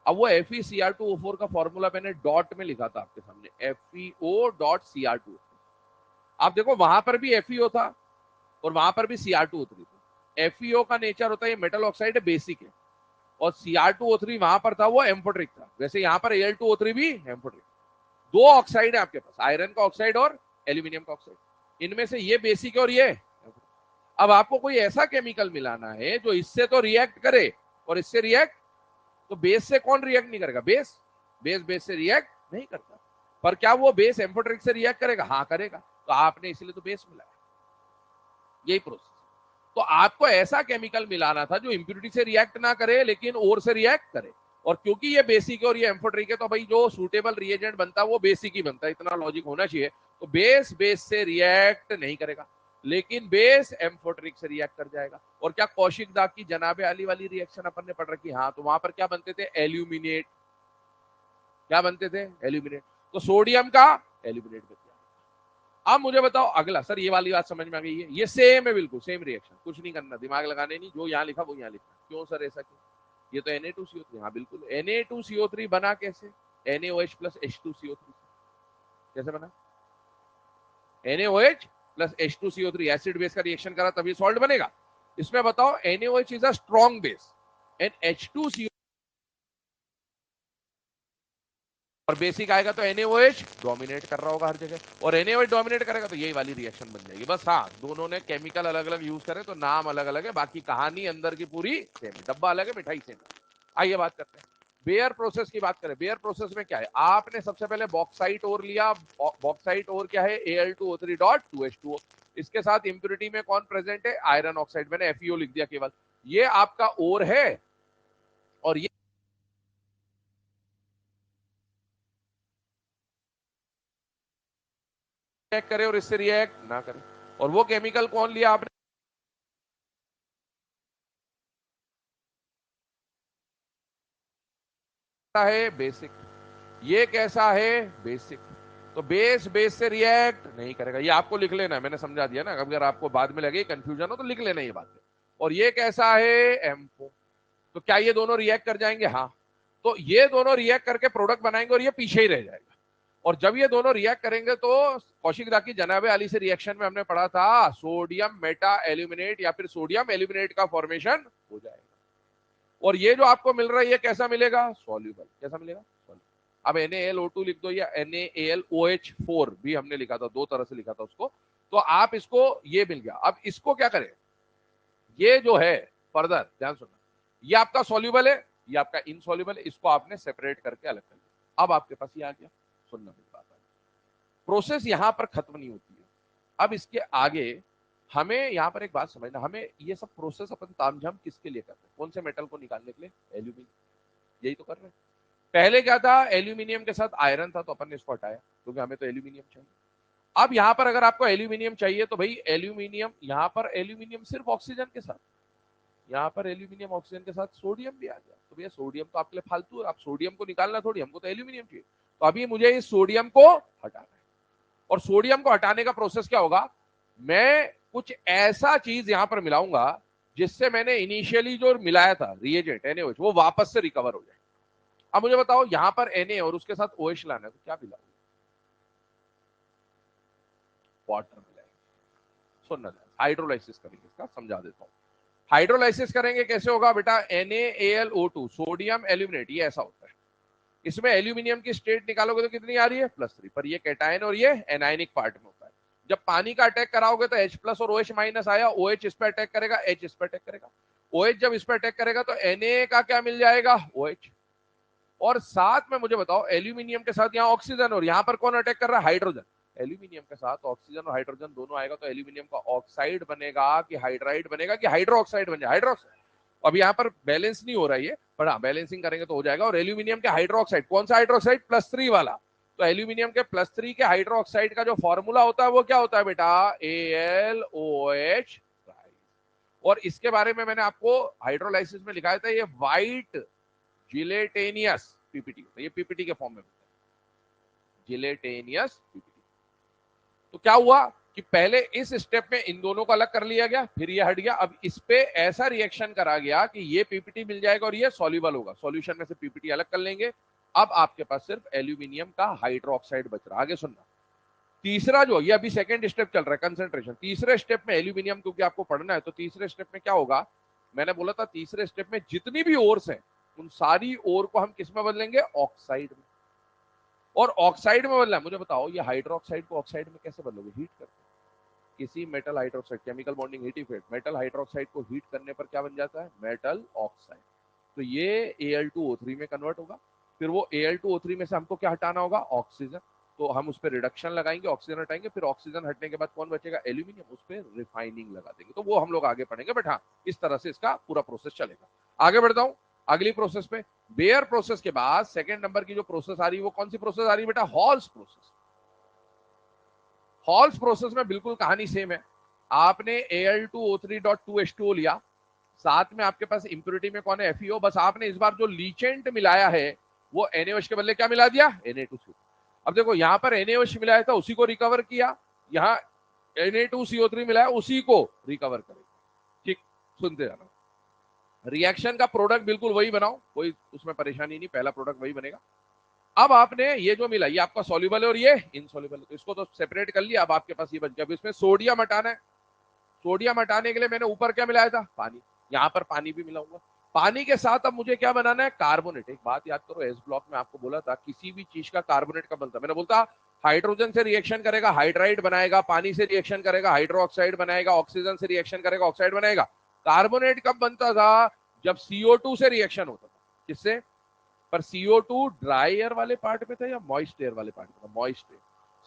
अब वो FeCr2O4 का फॉर्मूला मैंने डॉट में लिखा था आपके सामने, FeO.Cr2। आप देखो वहां पर भी FeO था और वहां पर भी Cr2O3 था। FeO का नेचर होता है ये मेटल ऑक्साइड है, बेसिक है। और Cr2O3 वहां पर था वो एम्फोट्रिक था, वैसे यहां पर Al2O3 भी एम्फोट्रिक। दो ऑक्साइड है आपके पास, आयरन का ऑक्साइड और एल्यूमिनियम का ऑक्साइड। इनमें से ये बेसिक है और ये। अब आपको कोई ऐसा केमिकल मिलाना है जो इससे तो रिएक्ट करे और इससे रिएक्ट, तो बेस से कौन रिएक्ट नहीं करेगा, बेस। बेस से रिएक्ट नहीं करता, पर क्या वो बेस एम्फोट्रिक से रिएक्ट करेगा, हाँ करेगा। तो आपने इसलिए तो बेस मिलाया, यही प्रोसेस। तो आपको ऐसा केमिकल मिलाना था जो इंप्योरिटी से रिएक्ट ना करे लेकिन ओर से रिएक्ट करे। और क्योंकि ये बेसिक है और ये एम्फोट्रिक है, तो भाई जो सूटेबल रिएजेंट बनता है वो बेसिक ही बनता है, इतना लॉजिक होना चाहिए। तो बेस से रिएक्ट नहीं करेगा लेकिन बेस एम्फोट्रिक से रिएक्ट कर जाएगा। और क्या कौशिक दाग की जनाबे अली वाली रिएक्शन अपन ने पढ़ रखी, हाँ। तो वहां पर क्या बनते थे, एल्यूमिनेट। क्या बनते थे, एल्यूमिनेट। तो सोडियम का एल्यूमिनेट बन गया। अब मुझे बताओ अगला, सर ये वाली बात समझ में आ गई है, ये सेम है, बिल्कुल सेम रिएक्शन, कुछ नहीं करना, दिमाग लगाने नहीं, जो यहाँ लिखा वो यहाँ लिखना। क्यों सर ऐसा क्यों, ये तो Na2CO3, हाँ बिल्कुल। Na2CO3 बना कैसे, NaOH प्लस H2CO3। कैसे बना, NaOH plus H2CO3 acid base का रिएक्शन करा तभी सॉल्ट बनेगा। इसमें बताओ NaOH is a strong base and H2CO और बेसिक आएगा तो NaOH डोमिनेट कर रहा होगा हर जगह, और NaOH डोमिनेट करेगा तो यही वाली रिएक्शन बन जाएगी। बस हाँ, दोनों ने केमिकल अलग अलग यूज करे तो नाम अलग अलग है, बाकी कहानी अंदर की पूरी सेम है, डब्बा अलग है मिठाई सेम है। आइए बात करते हैं बेयर प्रोसेस की। बात करें बेयर प्रोसेस में क्या है, आपने सबसे पहले बॉक्साइट ओर लिया। बॉक्साइट ओर क्या है, Al2O3.2H2O। इसके साथ इंप्योरिटी में कौन प्रेजेंट है, आयरन ऑक्साइड, मैंने FeO लिख दिया केवल। ये आपका ओर है और ये रिएक्ट करे और इससे रिएक्ट ना करे। और वो केमिकल कौन लिया आपने, है बेसिक। ये कैसा है, बेसिक। तो बेस से रिएक्ट नहीं करेगा, ये आपको लिख लेना है, मैंने समझा दिया ना। अगर आपको बाद में लगे कंफ्यूजन हो तो लिख लेना ये बात। और ये कैसा है, M4। तो क्या ये दोनों रिएक्ट कर जाएंगे? हाँ। तो ये दोनों रिएक्ट करके प्रोडक्ट बनाएंगे और ये पीछे ही रह जाएगा। और जब ये दोनों रिएक्ट करेंगे तो कौशिक दा की जनाबे अली से रिएक्शन में हमने पढ़ा था सोडियम मेटा एल्यूमिनेट या फिर सोडियम एल्यूमिनेट का फॉर्मेशन हो जाएगा। और ये जो आपको मिल रहा है ये कैसा मिलेगा? सॉल्युबल। कैसा मिलेगा? सॉल्युबल। अब NaLO2 लिख दो या NaLOH4 भी हमने लिखा था, दो तरह से लिखा था उसको। तो आप इसको, ये मिल गया। अब इसको क्या करें? ये जो है फर्दर ध्यान सुनना, ये आपका सॉल्युबल है, ये आपका इनसॉल्युबल है, इसको आपने सेपरेट करके अलग कर लिया। अब आपके पास ये आ गया। सुनना मेरी बात, प्रोसेस यहां पर खत्म नहीं होती है। अब इसके आगे हमें यहां पर एक बात समझना, हमें ये सब प्रोसेस अपन तामझाम किसके लिए करते हैं? कौन से मेटल को निकालने के लिए? एल्यूमिनियम। यही तो कर रहे हैं। पहले क्या था? एल्यूमिनियम के साथ आयरन था, तो अपन ने इसको हटाया क्योंकि हमें तो एल्यूमिनियम चाहिए। अब यहां पर अगर आपको एल्यूमिनियम चाहिए तो भाई एल्यूमिनियम, यहां पर एल्यूमिनियम सिर्फ ऑक्सीजन के साथ, यहाँ पर एल्यूमिनियम ऑक्सीजन के साथ सोडियम भी आ गया। तो भैया सोडियम तो आपके लिए फालतू है, आप सोडियम को निकालना थोड़ी, हमको तो एल्यूमिनियम चाहिए। तो अभी मुझे इस सोडियम को हटाना है। और सोडियम को हटाने का प्रोसेस क्या होगा? मैं कुछ ऐसा चीज यहां पर मिलाऊंगा जिससे मैंने इनिशियली जो मिलाया था रिएजेंट NaOH, वो वापस से रिकवर हो जाए। अब मुझे बताओ, यहां पर Na और उसके साथ OH लाना है तो क्या मिलाऊंगा? वाटर मिलाएंगे। सुनना, हाइड्रोलाइसिस करेंगे, इसका समझा देता हूं। हाइड्रोलाइसिस करेंगे कैसे होगा बेटा? NaAlO2 सोडियम एल्यूमिनेट, ये ऐसा होता है। इसमें एल्यूमिनियम की स्टेट निकालोगे तो कितनी आ रही है? +3। पर ये कैटायन और ये एनायनिक पार्ट में होता है। जब पानी का अटैक कराओगे तो H+ और OH- आया, OH इस पर अटैक करेगा, H इस पर अटैक करेगा। OH जब इस पर अटैक करेगा तो Na का क्या मिल जाएगा? OH। और साथ में मुझे बताओ, एल्यूमिनियम के साथ यहाँ ऑक्सीजन, और यहाँ पर कौन अटैक कर रहा है? हाइड्रोजन। एल्यूमिनियम के साथ ऑक्सीजन और हाइड्रोजन दोनों आएगा तो एल्यूमिनियम का ऑक्साइड बनेगा कि हाइड्राइड बनेगा कि हाइड्रोक्साइड बन जाए? हाइड्रोक्साइड। अब यहाँ पर बैलेंस नहीं हो रहा है, पर हाँ बैलेंसिंग करेंगे तो हो जाएगा। और एल्यूमिनियम के हाइड्रोक्साइड, कौन सा हाइड्रोक्साइड? +3 वाला। तो एल्यूमिनियम के +3 के हाइड्रोक्साइड का जो फॉर्मूला होता है वो क्या होता है बेटा? AlOH। और इसके बारे में मैंने आपको हाइड्रोलाइसिस में लिखाया था, ये व्हाइट जिलेटेनियस पीपीटी, ये पीपीटी के फॉर्म में होता है, जिलेटेनियस पीपीटी। तो क्या हुआ कि पहले इस स्टेप में इन दोनों को अलग कर लिया गया, फिर ये हट गया। अब इस पे ऐसा रिएक्शन करा गया कि ये पीपीटी मिल जाएगा और ये सॉल्युबल होगा। सॉल्यूशन में से पीपीटी अलग कर लेंगे। अब आपके पास सिर्फ एल्यूमिनियम का हाइड्रोक्साइड बच रहा। आगे सुनना, तीसरा जो, ये अभी सेकंड स्टेप चल रहा है कंसंट्रेशन। तीसरे स्टेप में एल्यूमिनियम, क्योंकि आपको पढ़ना है, तो तीसरे स्टेप में क्या होगा? मैंने बोला था तीसरे स्टेप में जितनी भी ओर्स हैं उन सारी ओर को हम किस में बदलेंगे? ऑक्साइड में। और ऑक्साइड में बदलना है, मुझे बताओ ये हाइड्रोक्साइड को ऑक्साइड में कैसे बदलोगे? हीट करके। किसी metal hydroxide, chemical bonding heat effect, metal hydroxide को हीट करने पर क्या बन जाता है? Metal oxide. तो ये Al2O3 में कन्वर्ट होगा। फिर वो Al2O3 में से हमको क्या हटाना होगा? ऑक्सीजन। तो हम उस पर रिडक्शन लगाएंगे, ऑक्सीजन हटाएंगे, फिर ऑक्सीजन हटने के बाद कौन बचेगा? एल्यूमिनियम। उस पर रिफाइनिंग लगा देंगे। तो वो हम लोग आगे पढ़ेंगे, बट हाँ इस तरह से इसका पूरा प्रोसेस चलेगा। आगे बढ़ता हूं अगली प्रोसेस पे। बेयर प्रोसेस के बाद सेकंड नंबर की जो प्रोसेस आ रही है वो कौन सी प्रोसेस आ रही है बेटा? Halls process. हॉल्स प्रोसेस में बिल्कुल कहानी सेम है। आपने Al2O3.2H2O लिया, साथ में आपके पास इंप्योरिटी में कौन है? FeO। बस आपने इस बार जो लीचेंट मिलाया है वो NaOH के बदले क्या मिला दिया? Na2CO। अब देखो यहां पर NaOH मिलाया था, उसी को रिकवर किया, यहां Na2CO3 मिलाया, उसी को रिकवर करेगा। ठीक, सुनते जाना। रिएक्शन का प्रोडक्ट बिल्कुल वही बनाओ, कोई उसमें परेशानी नहीं, पहला प्रोडक्ट वही बनेगा। अब आपने ये जो मिला, ये आपका सॉल्युबल है और ये इनसॉल्युबल है, तो इसको तो सेपरेट कर लिया। अब आपके पास ये बच गया। अब इसमें सोडियम हटाना है। सोडियम हटाने के लिए मैंने ऊपर क्या मिलाया था? पानी। यहां पर पानी भी मिलाऊंगा। पानी के साथ अब मुझे क्या बनाना है? कार्बोनेट। एक बात याद करो, एस ब्लॉक में आपको बोला था किसी भी चीज का कार्बोनेट कब बनता है? मैंने बोलता हाइड्रोजन से रिएक्शन करेगा हाइड्राइड बनाएगा, पानी से रिएक्शन करेगा हाइड्रोक्साइड बनाएगा, ऑक्सीजन से रिएक्शन करेगा ऑक्साइड बनाएगा। कार्बोनेट कब बनता था? जब CO2 से रिएक्शन होता था। किससे? पर CO2 ड्राई एयर वाले पार्ट में था या मॉइस्ट एयर वाले पार्ट में था? Moist air.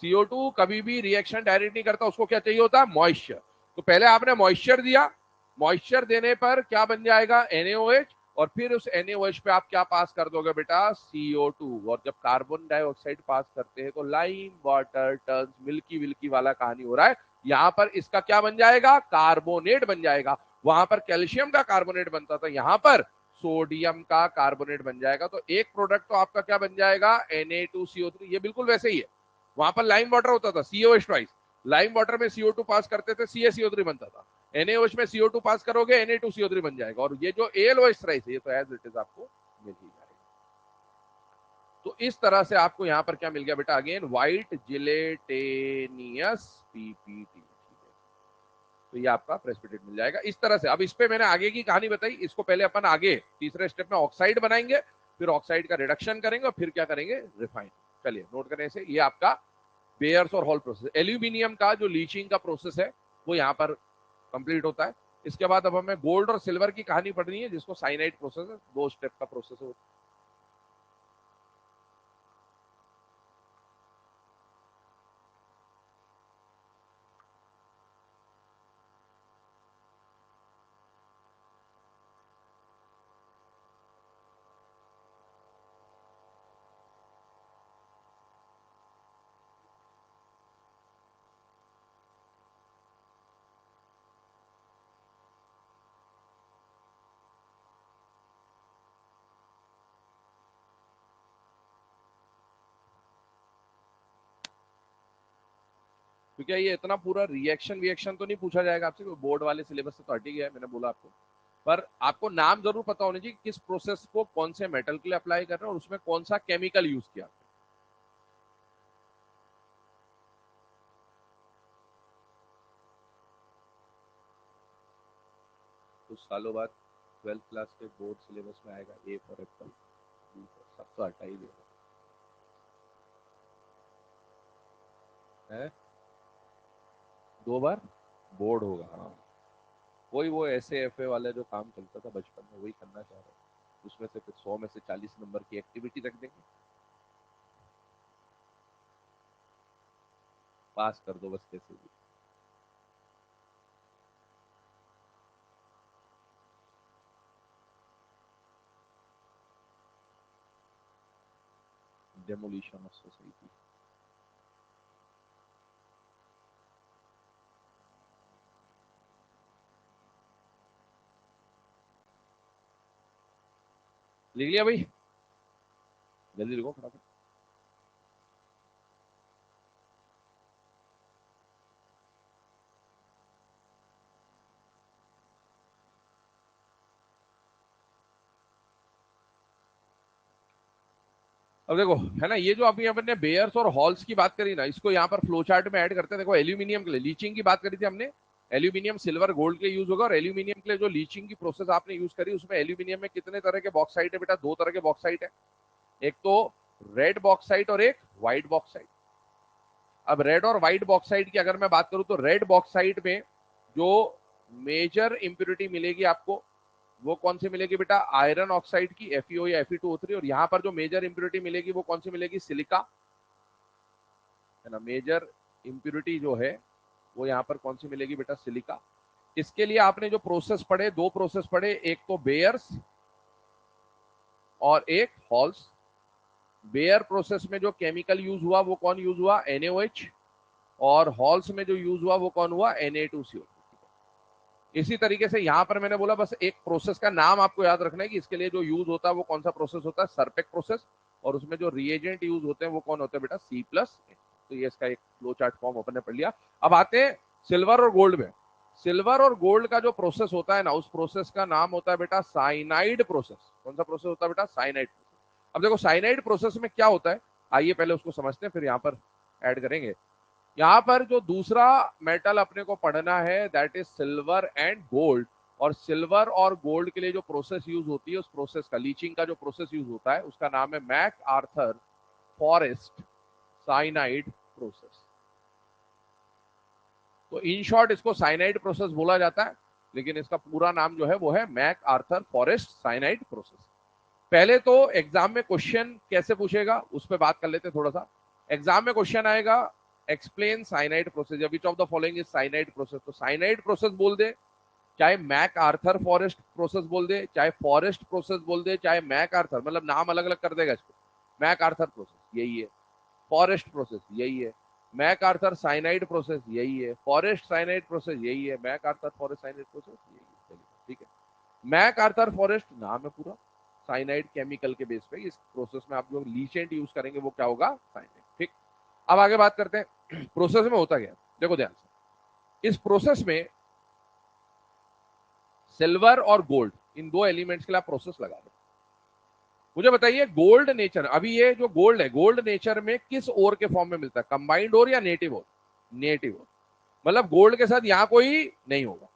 CO2 कभी भी रिएक्शन डायरेक्ट नहीं करता, उसको क्या चाहिए होता है? मॉइस्चर। तो पहले आपने मॉइस्चर दिया, मॉइस्चर देने पर क्या बन जाएगा? NaOH। और फिर उस NaOH पे आप क्या पास कर दोगे बेटा? CO2। और जब कार्बन डाइऑक्साइड पास करते हैं तो lime water turns milky Wilkie वाला कहानी हो रहा है। यहां पर इसका क्या बन जाएगा? कार्बोनेट बन जाएगा। वहां पर कैल्शियम का कार्बोनेट बनता था, यहां पर सोडियम का कार्बोनेट बन जाएगा। तो एक प्रोडक्ट तो आपका क्या बन जाएगा? Na2CO3। ये बिल्कुल वैसे ही है। वहां पर लाइम वाटर होता था, COH ट्वाइस। लाइम वाटर में CO2 पास करते थे, CaCO3 बनता था। NaOH में CO2 पास करोगे Na2CO3 बन जाएगा, और ये जो AlOH थ्राइस है ये तो एज इट इज आपको मिल ही जाएगा। तो इस तरह से आपको यहां पर क्या मिल गया बेटा, अगेन व्हाइट जिलेटेनियस PPT। तो ये आपका प्रेसिपिटेट मिल जाएगा इस तरह से। अब इस पे मैंने आगे की कहानी बताई, इसको पहले अपन आगे तीसरे स्टेप में ऑक्साइड बनाएंगे, फिर ऑक्साइड का रिडक्शन करेंगे और फिर क्या करेंगे, रिफाइन। चलिए नोट करने से ये आपका बेयर्स और हॉल प्रोसेस। एल्यूमिनियम का जो लीचिंग का प्रोसेस है वो यहाँ पर कंप्लीट होता है। इसके बाद अब हमें गोल्ड और सिल्वर की कहानी पढ़नी है, जिसको साइनाइड प्रोसेस है, 2 स्टेप का प्रोसेस है। तो क्या ये इतना पूरा रिएक्शन तो नहीं पूछा जाएगा आपसे, बोर्ड वाले सिलेबस से तो हट ही गया है, मैंने बोला आपको। पर आपको नाम जरूर पता होना चाहिए किस प्रोसेस को कौन से मेटल के लिए अप्लाई कर रहे हैं और उसमें कौन सा केमिकल यूज किया। कुछ सालों बाद 12th क्लास के बोर्ड सिलेबस में आएगा A for Apple, B for, सब तो हटा ही देगा है। 2 बार बोर्ड होगा, हाँ। वही वो ऐसे FA वाला जो काम चलता था बचपन में, वही करना चाह रहे हैं। उसमें से फिर 100 में से 40 नंबर की एक्टिविटी रख देंगे, पास कर दो बस कैसे भी। Demolition of society. लिख लिया भाई, जल्दी लिखो फटाफट। अब देखो है ना, ये जो अभी अपन ने बेयर्स और हॉल्स की बात करी ना, इसको यहाँ पर फ्लो चार्ट में ऐड करते हैं। देखो एल्यूमिनियम के लिए लीचिंग की बात करी थी हमने, एल्यूमिनियम सिल्वर गोल्ड के यूज होगा। और एल्यूमिनियम के लिए जो लीचिंग की प्रोसेस आपने यूज करी, उसमें एल्यूमिनियम में कितने तरह के बॉक्साइट है बेटा, 2 तरह के बॉक्साइट है, एक तो रेड बॉक्साइट और एक व्हाइट बॉक्साइट। अब रेड और व्हाइट बॉक्साइट की अगर मैं बात करूं तो रेड बॉक्साइट में जो मेजर इंप्योरिटी मिलेगी आपको, वो कौन सी मिलेगी बेटा, आयरन ऑक्साइड की FeO या Fe2O3। और यहाँ पर जो मेजर इंप्योरिटी मिलेगी वो कौन सी मिलेगी, सिलिका, है ना। मेजर इंप्योरिटी जो है वो यहाँ पर कौन सी मिलेगी बेटा, सिलिका। इसके लिए आपने जो प्रोसेस पढ़े, 2 प्रोसेस पढ़े, एक तो बेयर्स और एक हॉल्स। बेयर प्रोसेस में जो केमिकल यूज हुआ वो कौन यूज हुआ, NaOH। और हॉल्स में जो यूज हुआ वो कौन हुआ, Na2CO। इसी तरीके से यहां पर मैंने बोला बस एक प्रोसेस का नाम आपको याद रखना है कि इसके लिए जो यूज होता है वो कौन सा प्रोसेस होता है, सरपेक प्रोसेस। और उसमें जो रिएजेंट यूज होते हैं वो कौन होते हैं बेटा, C+N। तो ये इसका एक फ्लो चार्ट फॉर्म अपन ने पढ़ लिया। अब आते हैं सिल्वर और गोल्ड में। सिल्वर और गोल्ड का जो प्रोसेस होता है ना, उस प्रोसेस का नाम होता है बेटा साइनाइड प्रोसेस। कौन सा प्रोसेस होता है बेटा, साइनाइड प्रोसेस। अब देखो साइनाइड प्रोसेस में क्या होता है, आइए पहले उसको समझते हैं, फिर यहाँ पर ऐड करेंगे। यहाँ पर जो दूसरा मेटल अपने को पढ़ना है that is silver and gold. और सिल्वर और गोल्ड के लिए जो प्रोसेस यूज होती है, उस प्रोसेस का, लीचिंग का जो प्रोसेस यूज होता है, उसका नाम है MacArthur Forrest cyanide process. तो इन शॉर्ट इसको साइनाइड प्रोसेस बोला जाता है, लेकिन इसका पूरा नाम जो है वो है MacArthur Forrest cyanide process. पहले तो एग्जाम में क्वेश्चन कैसे पूछेगा उस पर बात कर लेते हैं थोड़ा सा। एग्जाम में क्वेश्चन आएगा, explain cyanide process, which of the following is cyanide process. तो साइनाइड प्रोसेस बोल दे, चाहे मैक आर्थर फॉरेस्ट प्रोसेस बोल दे, चाहे फॉरेस्ट प्रोसेस बोल दे, चाहे मैक आर्थर, मतलब नाम अलग अलग कर देगा इसको। मैक आर्थर प्रोसेस यही है, फॉरेस्ट प्रोसेस यही है, मैक आर्थर साइनाइड प्रोसेस यही है, फॉरेस्ट साइनाइड प्रोसेस यही है, MacArthur Forrest cyanide process यही है। चलिए ठीक है, मैक आर्थर फॉरेस्ट नाम है पूरा, साइनाइड केमिकल के बेस पे। इस प्रोसेस में आप जो लीचेंट यूज करेंगे वो क्या होगा, साइनाइड। ठीक, अब आगे बात करते हैं प्रोसेस में होता क्या। देखो ध्यान से, इस प्रोसेस में सिल्वर और गोल्ड, इन दो एलिमेंट्स के लिए आप प्रोसेस लगा रहे हो। मुझे बताइए गोल्ड नेचर, अभी ये जो गोल्ड है, गोल्ड नेचर में किस ओर के फॉर्म में मिलता है, कंबाइंड ओर या नेटिव ओर? नेटिव ओर, मतलब गोल्ड के साथ यहां कोई नहीं होगा,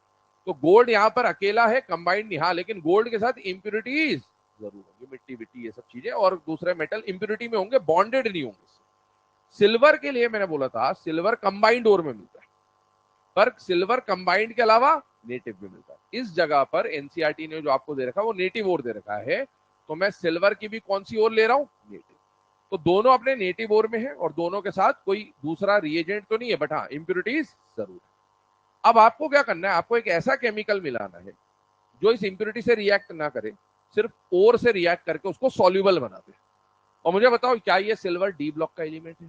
तो गोल्ड यहां पर अकेला है, कंबाइंड नहीं। हाँ, लेकिन गोल्ड के साथ इंप्यूरिटीज जरूर होंगी, मिट्टी विट्टी ये सब चीजें, और दूसरे मेटल इंप्यूरिटी में होंगे, बॉन्डेड नहीं होंगे। सिल्वर के लिए मैंने बोला था सिल्वर कंबाइंड ओर में मिलता है, पर सिल्वर कंबाइंड के अलावा नेटिव में मिलता है। इस जगह पर एनसीईआरटी ने जो आपको दे रखा है वो नेटिव ओर दे रखा है, तो मैं सिल्वर की भी कौन सी ओर ले रहा हूं, नेटिव। तो दोनों अपने नेटिव ओर में है और दोनों के साथ कोई दूसरा रिएजेंट तो नहीं है, बट हाँ इंप्यूरिटीज जरूर है। अब आपको क्या करना है, आपको एक ऐसा केमिकल मिलाना है जो इस इंप्यूरिटी से रिएक्ट ना करे, सिर्फ ओर से रिएक्ट करके उसको सॉल्युबल बना दे। और मुझे बताओ क्या ये सिल्वर डी ब्लॉक का एलिमेंट है?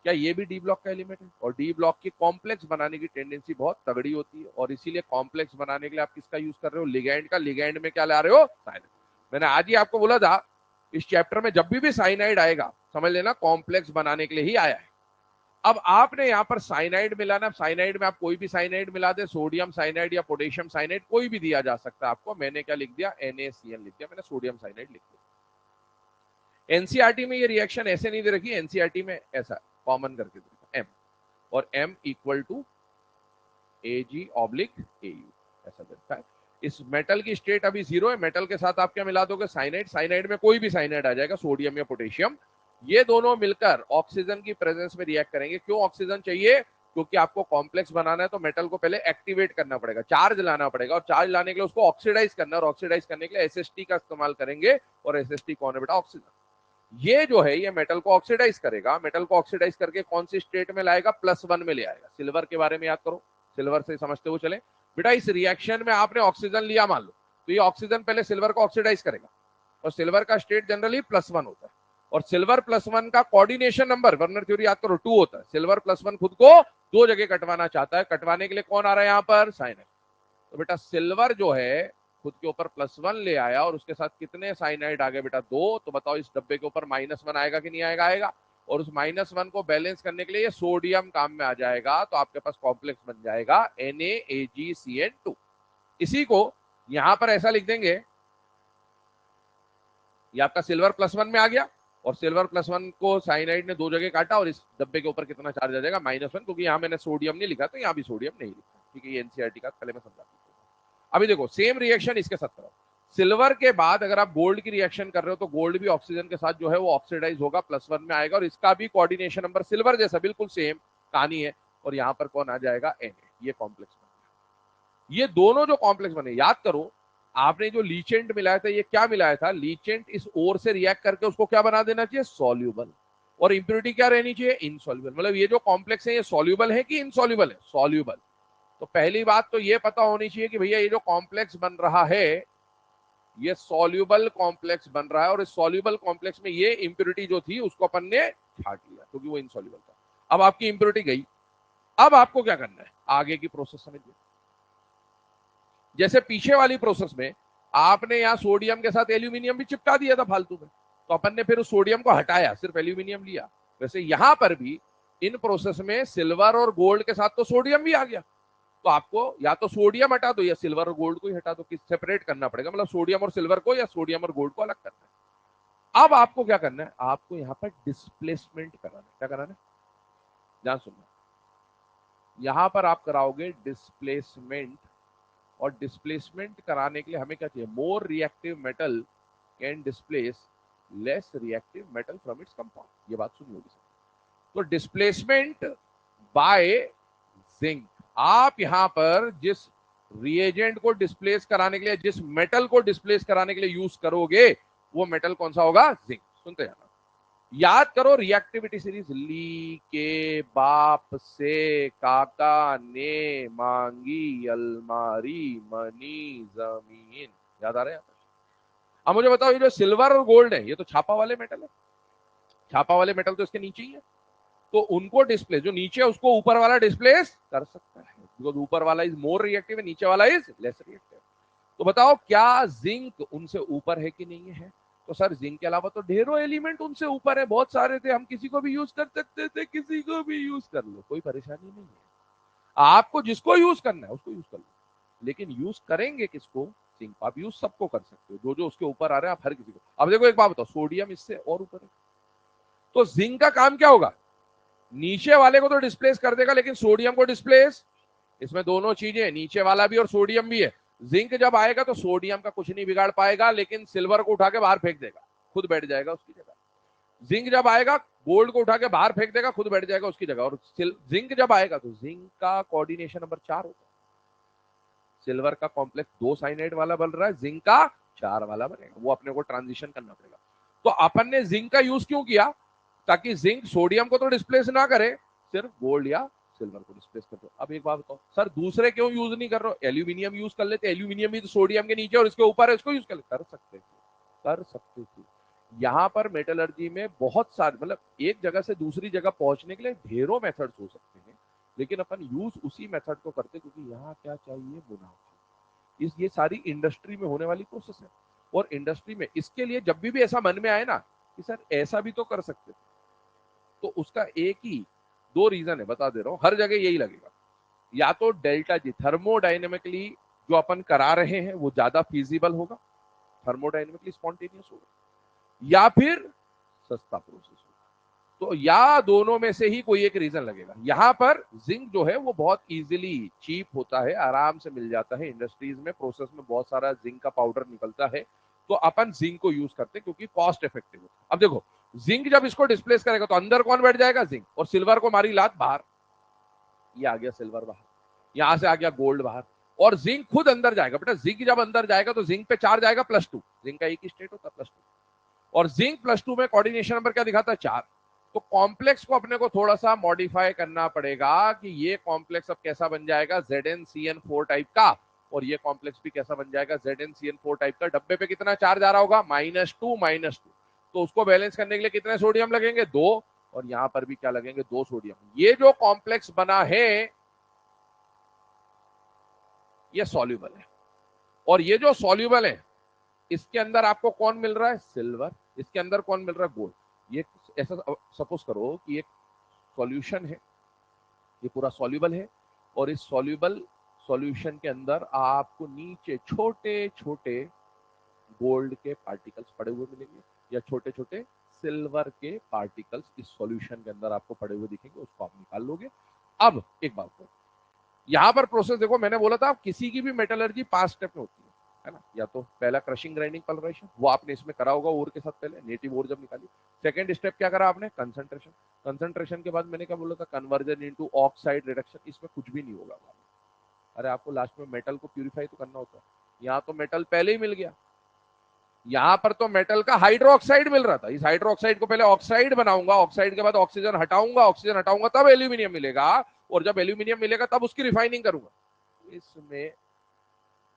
क्या ये भी डी ब्लॉक का एलिमेंट है? और डी ब्लॉक की कॉम्प्लेक्स बनाने की टेंडेंसी बहुत तगड़ी होती है, और इसीलिए कॉम्प्लेक्स बनाने के लिए आप किसका यूज कर रहे हो, लिगैंड का। लिगैंड में क्या ला रहे हो, साइनाइड। मैंने आज ही आपको बोला था इस चैप्टर में जब भी साइनाइड आएगा समझ लेना कॉम्प्लेक्स बनाने के लिए ही आया है। अब आपने यहाँ पर साइनाइड मिलाना, साइनाइड में आप कोई भी साइनाइड मिला दे, सोडियम साइनाइड या पोटेशियम साइनाइड कोई भी दिया जा सकता है आपको। मैंने क्या लिख दिया, NaCl लिख दिया, मैंने सोडियम साइनाइड लिख दिया। एनसीईआरटी में ये रिएक्शन ऐसे नहीं दे रखी, एनसीईआरटी में ऐसा कॉमन करके दे रखा, M और M इक्वल टू Ag/Au ऐसा देता है। इस मेटल की स्टेट अभी 0 है, मेटल के साथ आप क्या मिला दोगे, साइनाइड। साइनाइड में कोई भी साइनाइड आ जाएगा, सोडियम या पोटेशियम, ये दोनों मिलकर ऑक्सीजन की प्रेजेंस में रिएक्ट करेंगे। क्यों ऑक्सीजन चाहिए, क्योंकि आपको कॉम्प्लेक्स बनाना है तो मेटल को पहले एक्टिवेट करना पड़ेगा, चार्ज लाना पड़ेगा, और चार्ज लाने के लिए उसको ऑक्सीडाइज करना है, और ऑक्सीडाइज करने के लिए SST का इस्तेमाल करेंगे। और SST कौन है बेटा, ऑक्सीजन। ये जो है ये मेटल को ऑक्सीडाइज करेगा, मेटल को ऑक्सीडाइज करके कौन सी स्टेट में लाएगा, +1 में ले आएगा। सिल्वर के बारे में याद करो, सिल्वर से समझते हुए चले बेटा। इस रिएक्शन में आपने ऑक्सीजन लिया मान लो, तो ये ऑक्सीजन पहले सिल्वर को ऑक्सीडाइज करेगा, और सिल्वर का स्टेट जनरली +1 होता है, और सिल्वर +1 का कोऑर्डिनेशन नंबर वर्नर थ्योरी याद करो 2 होता है। सिल्वर +1 खुद को 2 जगह कटवाना चाहता है, कटवाने के लिए कौन आ रहा है यहाँ पर, साइनाइड। तो बेटा सिल्वर जो है खुद के ऊपर +1 ले आया, और उसके साथ कितने साइनाइड आ गए बेटा, 2। तो बताओ इस डब्बे के ऊपर -1 आएगा कि नहीं आएगा, आएगा। और उस -1 को बैलेंस करने के लिए ये सोडियम काम में आ जाएगा, तो आपके पास कॉम्प्लेक्स बन जाएगा NaAgCN2। इसी को यहां पर ऐसा लिख देंगे, ये आपका सिल्वर +1 में आ गया, और सिल्वर +1 को साइनाइड ने 2 जगह काटा, और इस डब्बे के ऊपर कितना चार्ज आ जाएगा, -1, क्योंकि यहां मैंने सोडियम नहीं लिखा तो यहां भी सोडियम नहीं लिखा। ठीक है, ये एनसीईआरटी का पहले मैं समझा दूं। अभी देखो सेम रिएक्शन इसके साथ करो। सिल्वर के बाद अगर आप गोल्ड की रिएक्शन कर रहे हो तो गोल्ड भी ऑक्सीजन के साथ जो है वो ऑक्सीडाइज होगा, +1 में आएगा, और इसका भी कोऑर्डिनेशन नंबर सिल्वर जैसा बिल्कुल सेम कहानी है, और यहां पर कौन आ जाएगा, Na। ये कॉम्प्लेक्स बन गया। ये दोनों जो कॉम्प्लेक्स बने, याद करो आपने जो लीचेंट मिलाया था, ये क्या मिलाया था, लीचेंट इस ओर से रिएक्ट करके उसको क्या बना देना चाहिए, सॉल्यूबल। और इंप्योरिटी क्या रहनी चाहिए, इनसॉल्यूबल। मतलब ये जो कॉम्प्लेक्स है ये सॉल्यूबल है कि इनसॉल्यूबल है, सॉल्यूबल। तो पहली बात तो ये पता होनी चाहिए कि भैया ये जो कॉम्प्लेक्स बन रहा है ये सॉल्यूबल कॉम्प्लेक्स बन रहा है, और इस सॉल्यूबल कॉम्प्लेक्स में ये इंप्योरिटी जो थी उसको अपन ने छाट लिया क्योंकि वो इनसॉल्यूबल था। अब आपकी इंप्योरिटी गई, अब आपको क्या करना है, आगे की प्रोसेस समझिए। जैसे पीछे वाली प्रोसेस में आपने यहां सोडियम के साथ एल्यूमिनियम भी चिपका दिया था फालतू में, तो अपन ने फिर उस सोडियम को हटाया, सिर्फ एल्यूमिनियम लिया। वैसे यहां पर भी इन प्रोसेस में सिल्वर और गोल्ड के साथ तो सोडियम भी आ गया, तो आपको या तो सोडियम हटा दो या सिल्वर और गोल्ड को ही हटा दो, किस सेपरेट करना पड़ेगा, मतलब सोडियम और सिल्वर को या सोडियम और गोल्ड को अलग करना है। अब आपको क्या करना है, आपको यहां पर डिस्प्लेसमेंट कराना है। क्या कराना है, ध्यान सुनना, यहां पर आप कराओगे डिस्प्लेसमेंट, और डिस्प्लेसमेंट कराने के लिए हमें क्या चाहिए, more reactive metal can displace less reactive metal from its compound. ये बात सुनी होगी। तो डिस्प्लेसमेंट बाय जिंक, आप यहां पर जिस रिएजेंट को डिस्प्लेस कराने के लिए, जिस मेटल को डिस्प्लेस कराने के लिए यूज करोगे वो मेटल कौन सा होगा, जिंक। सुनते जाना, याद करो रिएक्टिविटी सीरीज, ली के बाप से काका ने मांगी अलमारी मनी जमीन, याद आ रहे हैं। अब मुझे बताओ ये जो सिल्वर और गोल्ड है ये तो छापा वाले मेटल है, छापा वाले मेटल तो इसके नीचे ही है, तो उनको डिस्प्लेस, जो नीचे है उसको ऊपर वाला डिस्प्लेस कर सकता है, बिकॉज ऊपर वाला इज मोर रिएक्टिव है, नीचे वाला इज लेस रिएक्टिव। तो बताओ क्या जिंक उनसे ऊपर है कि नहीं है, तो सर जिंक के अलावा तो ढेरों एलिमेंट उनसे ऊपर है, बहुत सारे थे, हम किसी को भी यूज कर सकते थे, किसी को भी यूज कर लो, कोई परेशानी नहीं है, आपको जिसको यूज करना है उसको यूज कर लो। लेकिन यूज करेंगे किसको? जिंक। आप यूज सबको कर सकते हो, जो जो उसके ऊपर आ रहा है आप हर किसी को। अब देखो एक बात बताओ, सोडियम इससे और ऊपर है, तो जिंक का काम क्या होगा? नीचे वाले को तो डिस्प्लेस कर देगा, लेकिन सोडियम को डिस्प्लेस, इसमें दोनों चीजें, नीचे वाला भी और सोडियम भी है। जिंक जब आएगा तो सोडियम का कुछ नहीं बिगाड़ पाएगा, लेकिन सिल्वर को उठा के बाहर फेंक देगा, खुद बैठ जाएगा उसकी जगह। जिंक जब आएगा गोल्ड को उठा के बाहर फेंक देगा, खुद बैठ जाएगा उसकी जगह। और जिंक जब आएगा तो जिंक का कोऑर्डिनेशन नंबर 4 होगा। सिल्वर का कॉम्प्लेक्स 2 साइनाइड वाला बन रहा है, जिंक का 4 वाला बनेगा, वो अपने को ट्रांजिशन करना पड़ेगा। तो अपन ने जिंक का यूज क्यों किया? ताकि जिंक सोडियम को तो डिस्प्लेस ना करे, सिर्फ गोल्ड या सिल्वर को डिस्प्लेस कर दो। अब एक बात बताओ सर, दूसरे क्यों यूज नहीं कर रहे हो? एल्यूमिनियम यूज कर लेते, एल्यूमिनियम भी तो सोडियम के नीचे और इसके ऊपर है, इसको यूज कर सकते थे। यहां पर मेटलर्जी में बहुत सारे, मतलब एक जगह से दूसरी जगह पहुंचने के लिए ढेरों मेथड्स हो सकते हैं, लेकिन अपन यूज उसी मेथड को करते, क्योंकि यहाँ क्या चाहिए? मुनाफा। ये सारी इंडस्ट्री में होने वाली प्रोसेस है, और इंडस्ट्री में इसके लिए जब भी ऐसा मन में आए ना कि सर ऐसा भी तो कर सकते, तो उसका एक ही 2 रीजन है, बता दे रहा हूं, हर जगह यही लगेगा। या तो डेल्टा जी, थर्मोडाइनेमिकली जो अपन करा रहे हैं वो ज्यादा फीजिबल होगा, थर्मोडाइनेमिकली स्पॉन्टेनियस होगा, या फिर सस्ता प्रोसेस होगा। तो या दोनों में से ही कोई एक रीजन लगेगा। यहां पर जिंक जो है वो बहुत इजीली चीप होता है, आराम से मिल जाता है। इंडस्ट्रीज में प्रोसेस में बहुत सारा जिंक का पाउडर निकलता है, तो अपन जिंक को यूज करते हैं क्योंकि कॉस्ट इफेक्टिव है। अब देखो, जिंक जब इसको डिस्प्लेस करेगा तो अंदर कौन बैठ जाएगा? जिंक। और सिल्वर को मारी लात बाहर, ये आ गया सिल्वर बाहर, यहां से आ गया गोल्ड बाहर, और जिंक खुद अंदर जाएगा। बेटा जिंक जब अंदर जाएगा तो जिंक पे चार्ज आएगा +2, जिंक का एक ही स्टेट होता है +2, और जिंक +2 में कोऑर्डिनेशन नंबर क्या दिखाता है? 4। तो कॉम्प्लेक्स को अपने को थोड़ा सा मॉडिफाई करना पड़ेगा कि ये कॉम्प्लेक्स अब कैसा बन जाएगा? ZnCN4 टाइप का, और ये कॉम्प्लेक्स भी कैसा बन जाएगा? ZnCN4 टाइप का। डब्बे पे कितना चार्ज आ रहा होगा? -2 तो उसको बैलेंस करने के लिए कितने सोडियम लगेंगे? 2, और यहां पर भी क्या लगेंगे? 2 सोडियम। ये जो कॉम्प्लेक्स बना है ये सॉल्यूबल है, और ये जो सॉल्यूबल है इसके अंदर आपको कौन मिल रहा है? सिल्वर। इसके अंदर कौन मिल रहा है? गोल्ड। ये ऐसा सपोज करो कि एक सॉल्यूशन है, ये पूरा सॉल्यूबल है, और इस सॉल्यूबल सॉल्यूशन के अंदर आपको नीचे छोटे छोटे गोल्ड के पार्टिकल्स पड़े हुए मिलेंगे, या छोटे छोटे सिल्वर के पार्टिकल्स इस सॉल्यूशन के अंदर आपको पड़े हुए दिखेंगे, उसको आप निकाल लोगे। अब एक बात करो, यहां पर प्रोसेस देखो, मैंने बोला था किसी की भी मेटलर्जी 5 स्टेप में होती है ना? या तो पहला क्रशिंग, ग्राइंडिंग, पल्वराइजेशन, वो आपने इसमें करा होगा ओर के साथ, पहले नेटिव ओर जब निकाली। सेकंड स्टेप क्या करा आपने? कंसंट्रेशन। कंसंट्रेशन के बाद मैंने क्या बोला था? Conversion into oxide reduction. इसमें कुछ भी नहीं होगा, अरे आपको लास्ट में मेटल को प्यूरिफाई तो करना होता है। यहाँ तो मेटल पहले ही मिल गया, यहां पर तो मेटल का हाइड्रोक्साइड मिल रहा था। इस हाइड्रोक्साइड को पहले ऑक्साइड बनाऊंगा, ऑक्साइड के बाद ऑक्सीजन हटाऊंगा, ऑक्सीजन हटाऊंगा तब एल्यूमिनियम मिलेगा, और जब एल्यूमिनियम मिलेगा तब उसकी रिफाइनिंग करूंगा। इसमें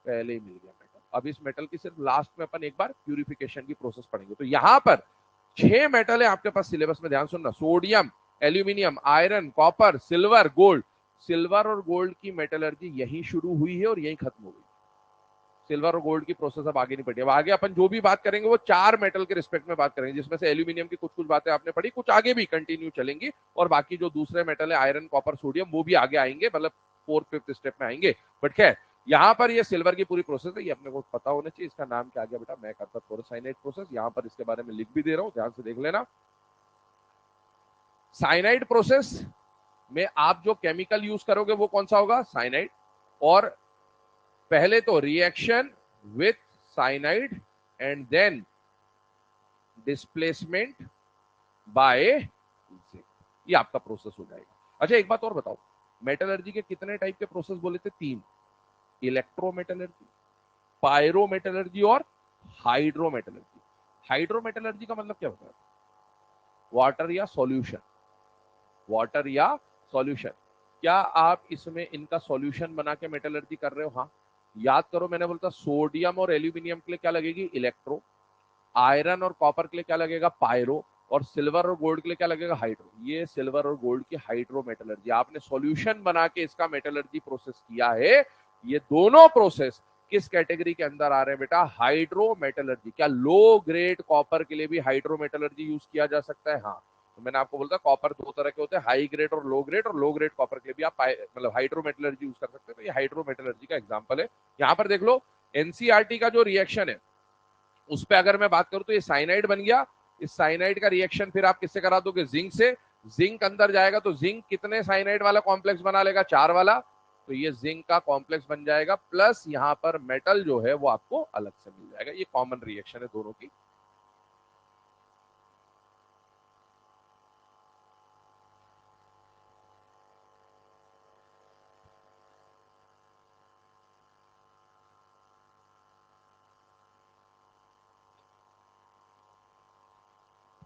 पहले ही मिल गया मेटल। अब इस मेटल की सिर्फ लास्ट में अपन एक बार प्यूरिफिकेशन की प्रोसेस पढ़ेंगे। तो यहां पर 6 मेटल है आपके पास सिलेबस में, ध्यान सुनना। Sodium, aluminium, iron, copper, silver, gold. Silver और गोल्ड की मेटलर्जी यही शुरू हुई है और यही खत्म हो गई। सिल्वर और गोल्ड की प्रोसेस अब आगे नहीं पड़ी। अब आगे अपन जो भी बात करेंगे वो 4 मेटल के रिस्पेक्ट में बात करेंगे, जिसमें से एल्यूमिनियम की कुछ कुछ बातें आपने पढ़ी, कुछ आगे भी कंटिन्यू चलेंगी, और बाकी जो दूसरे मेटल है आयरन, कॉपर, सोडियम, वो भी आगे आएंगे, मतलब 4th 5th स्टेप में आएंगे। बट खैर यहाँ पर ये सिल्वर की पूरी प्रोसेस है, ये अपने को पता होना चाहिए। इसका नाम क्या आ गया बेटा? मैं करता फ्लोरोसाइनाइड प्रोसेस। यहाँ पर इसके बारे में लिख भी दे रहा हूँ, ध्यान से देख लेना। साइनाइड प्रोसेस में आप जो केमिकल यूज करोगे वो कौन सा होगा? साइनाइड। और पहले तो reaction with cyanide and then displacement by zinc, ये आपका प्रोसेस हो जाएगा। अच्छा एक बात और बताओ, मेटलर्जी के कितने टाइप के प्रोसेस बोले थे? 3। इलेक्ट्रोमेटलर्जी, पायरोमेटलर्जी और हाइड्रोमेटलर्जी। हाइड्रोमेटलर्जी का मतलब क्या होता है? वाटर या सॉल्यूशन, वाटर या सॉल्यूशन। क्या आप इसमें इनका सॉल्यूशन बना के मेटलर्जी कर रहे हो? हाँ। याद करो मैंने बोलता सोडियम और एल्यूमिनियम के लिए क्या लगेगी? इलेक्ट्रो। आयरन और कॉपर के लिए क्या लगेगा? पायरो। और सिल्वर और गोल्ड के लिए क्या लगेगा? हाइड्रो। ये सिल्वर और गोल्ड की हाइड्रो मेटलर्जी, आपने सॉल्यूशन बना के इसका मेटलर्जी प्रोसेस किया है। ये दोनों प्रोसेस किस कैटेगरी के अंदर आ रहे हैं बेटा? Hydro metallurgy. क्या लो ग्रेड कॉपर के लिए भी हाइड्रो मेटलर्जी यूज किया जा सकता है? हाँ। तो मैंने आपको बोला था कॉपर दो तरह के होते हैं, हाई ग्रेड और लो ग्रेड, और लो ग्रेड कॉपर के लिए भी आप मतलब हाइड्रोमेटलर्जी यूज कर सकते हैं। तो ये हाइड्रोमेटलर्जी का एग्जांपल है। यहाँ पर देख लो एनसीईआरटी का जो रिएक्शन है उस पर अगर मैं बात करूं तो ये साइनाइड बन गया। इस साइनाइड का रिएक्शन फिर आप किससे करा दोगे, जिंक से। जिंक अंदर जाएगा तो जिंक कितने साइनाइड वाला कॉम्प्लेक्स बना लेगा, 4 वाला। तो ये जिंक का कॉम्प्लेक्स बन जाएगा, प्लस यहाँ पर मेटल जो है वो आपको अलग से मिल जाएगा। ये कॉमन रिएक्शन है दोनों की।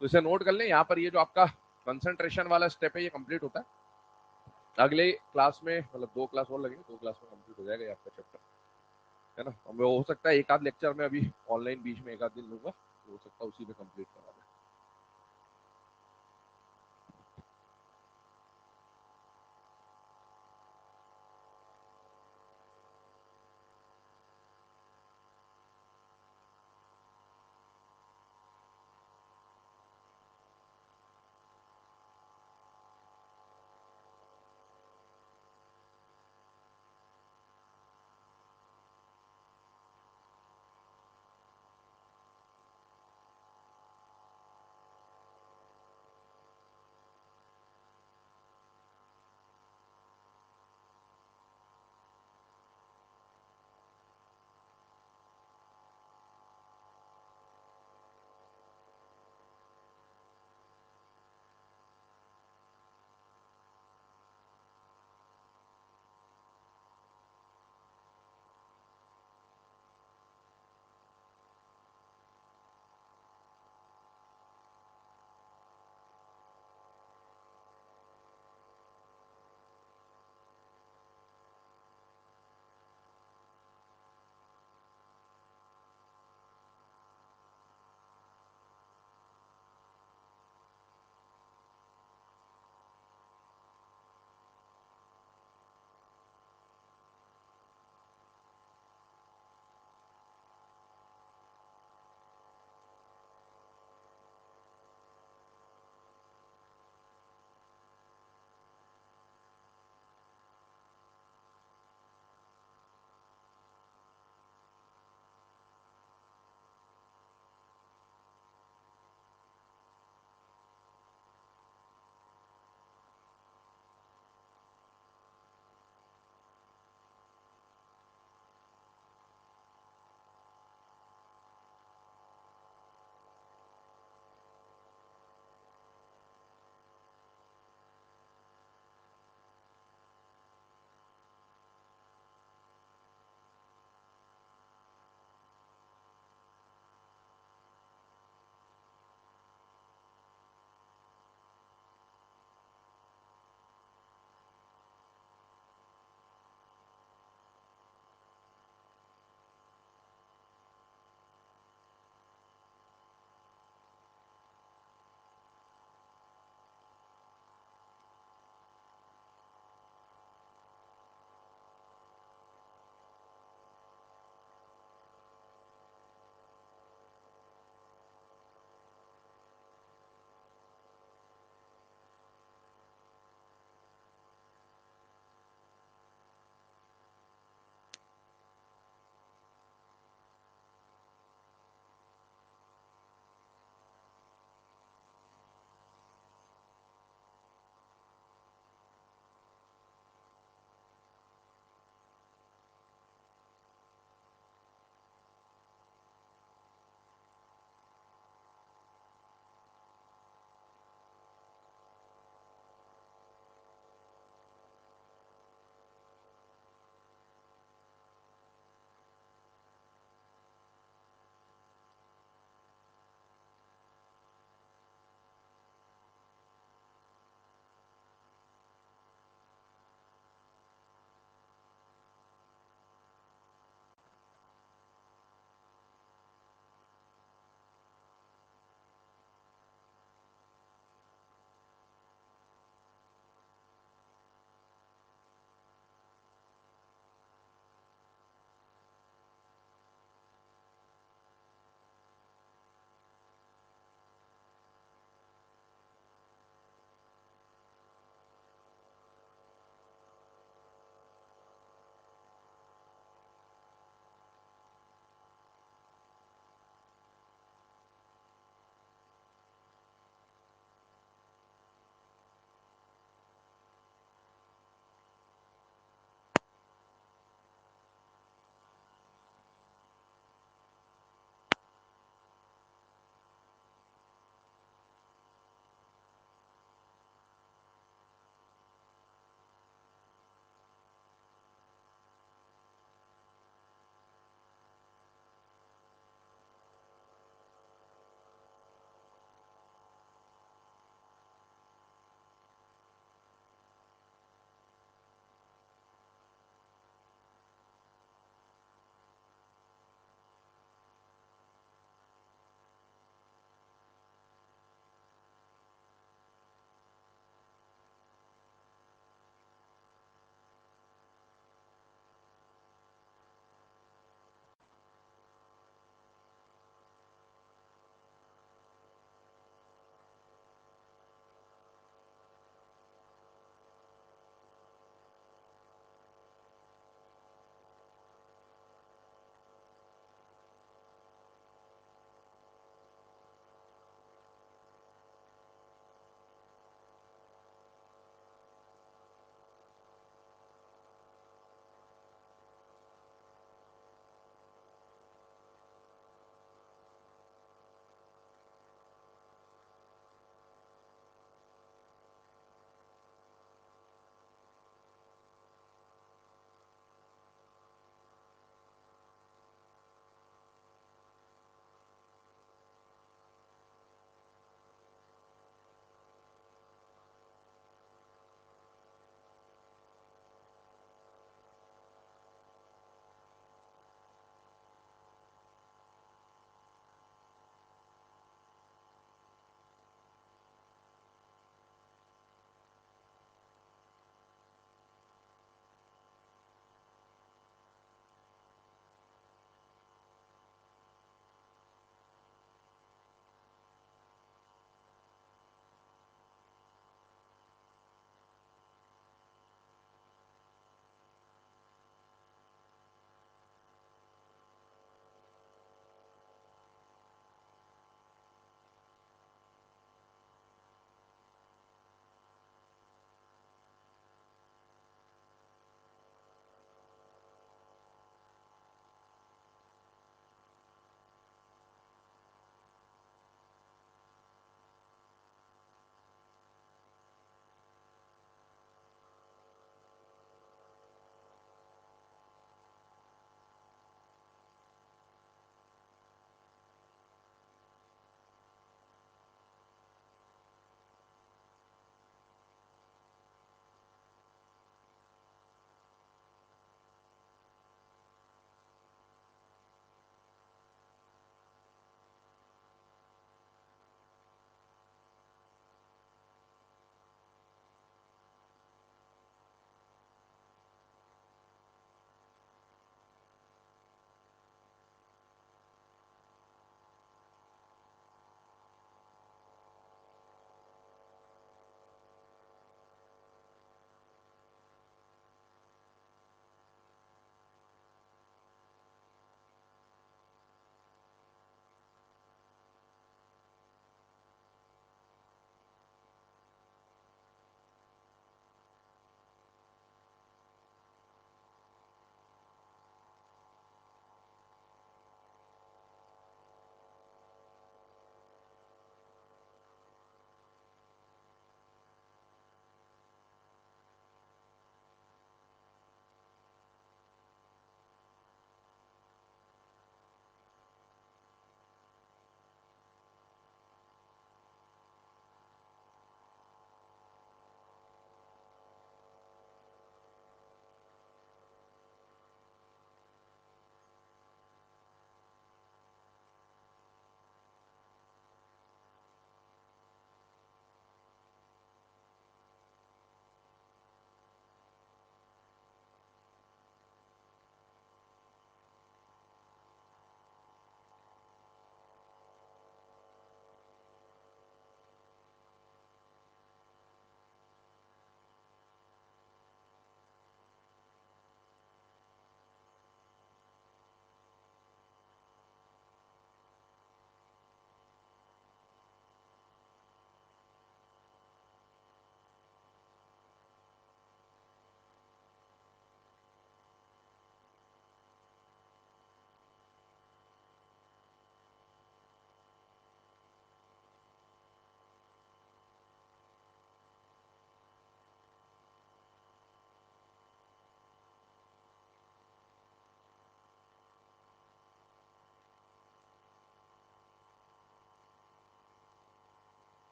तो इसे नोट कर लें। यहाँ पर ये जो आपका कंसंट्रेशन वाला स्टेप है ये कंप्लीट होता है। अगले क्लास में मतलब 2 क्लास और लगेंगे, 2 क्लास में कंप्लीट हो जाएगा ये आपका चैप्टर, है ना। अब हो सकता है एक आध लेक्चर में अभी ऑनलाइन बीच में एक आध दिन लूंगा, तो हो सकता है उसी में कंप्लीट करा दूं।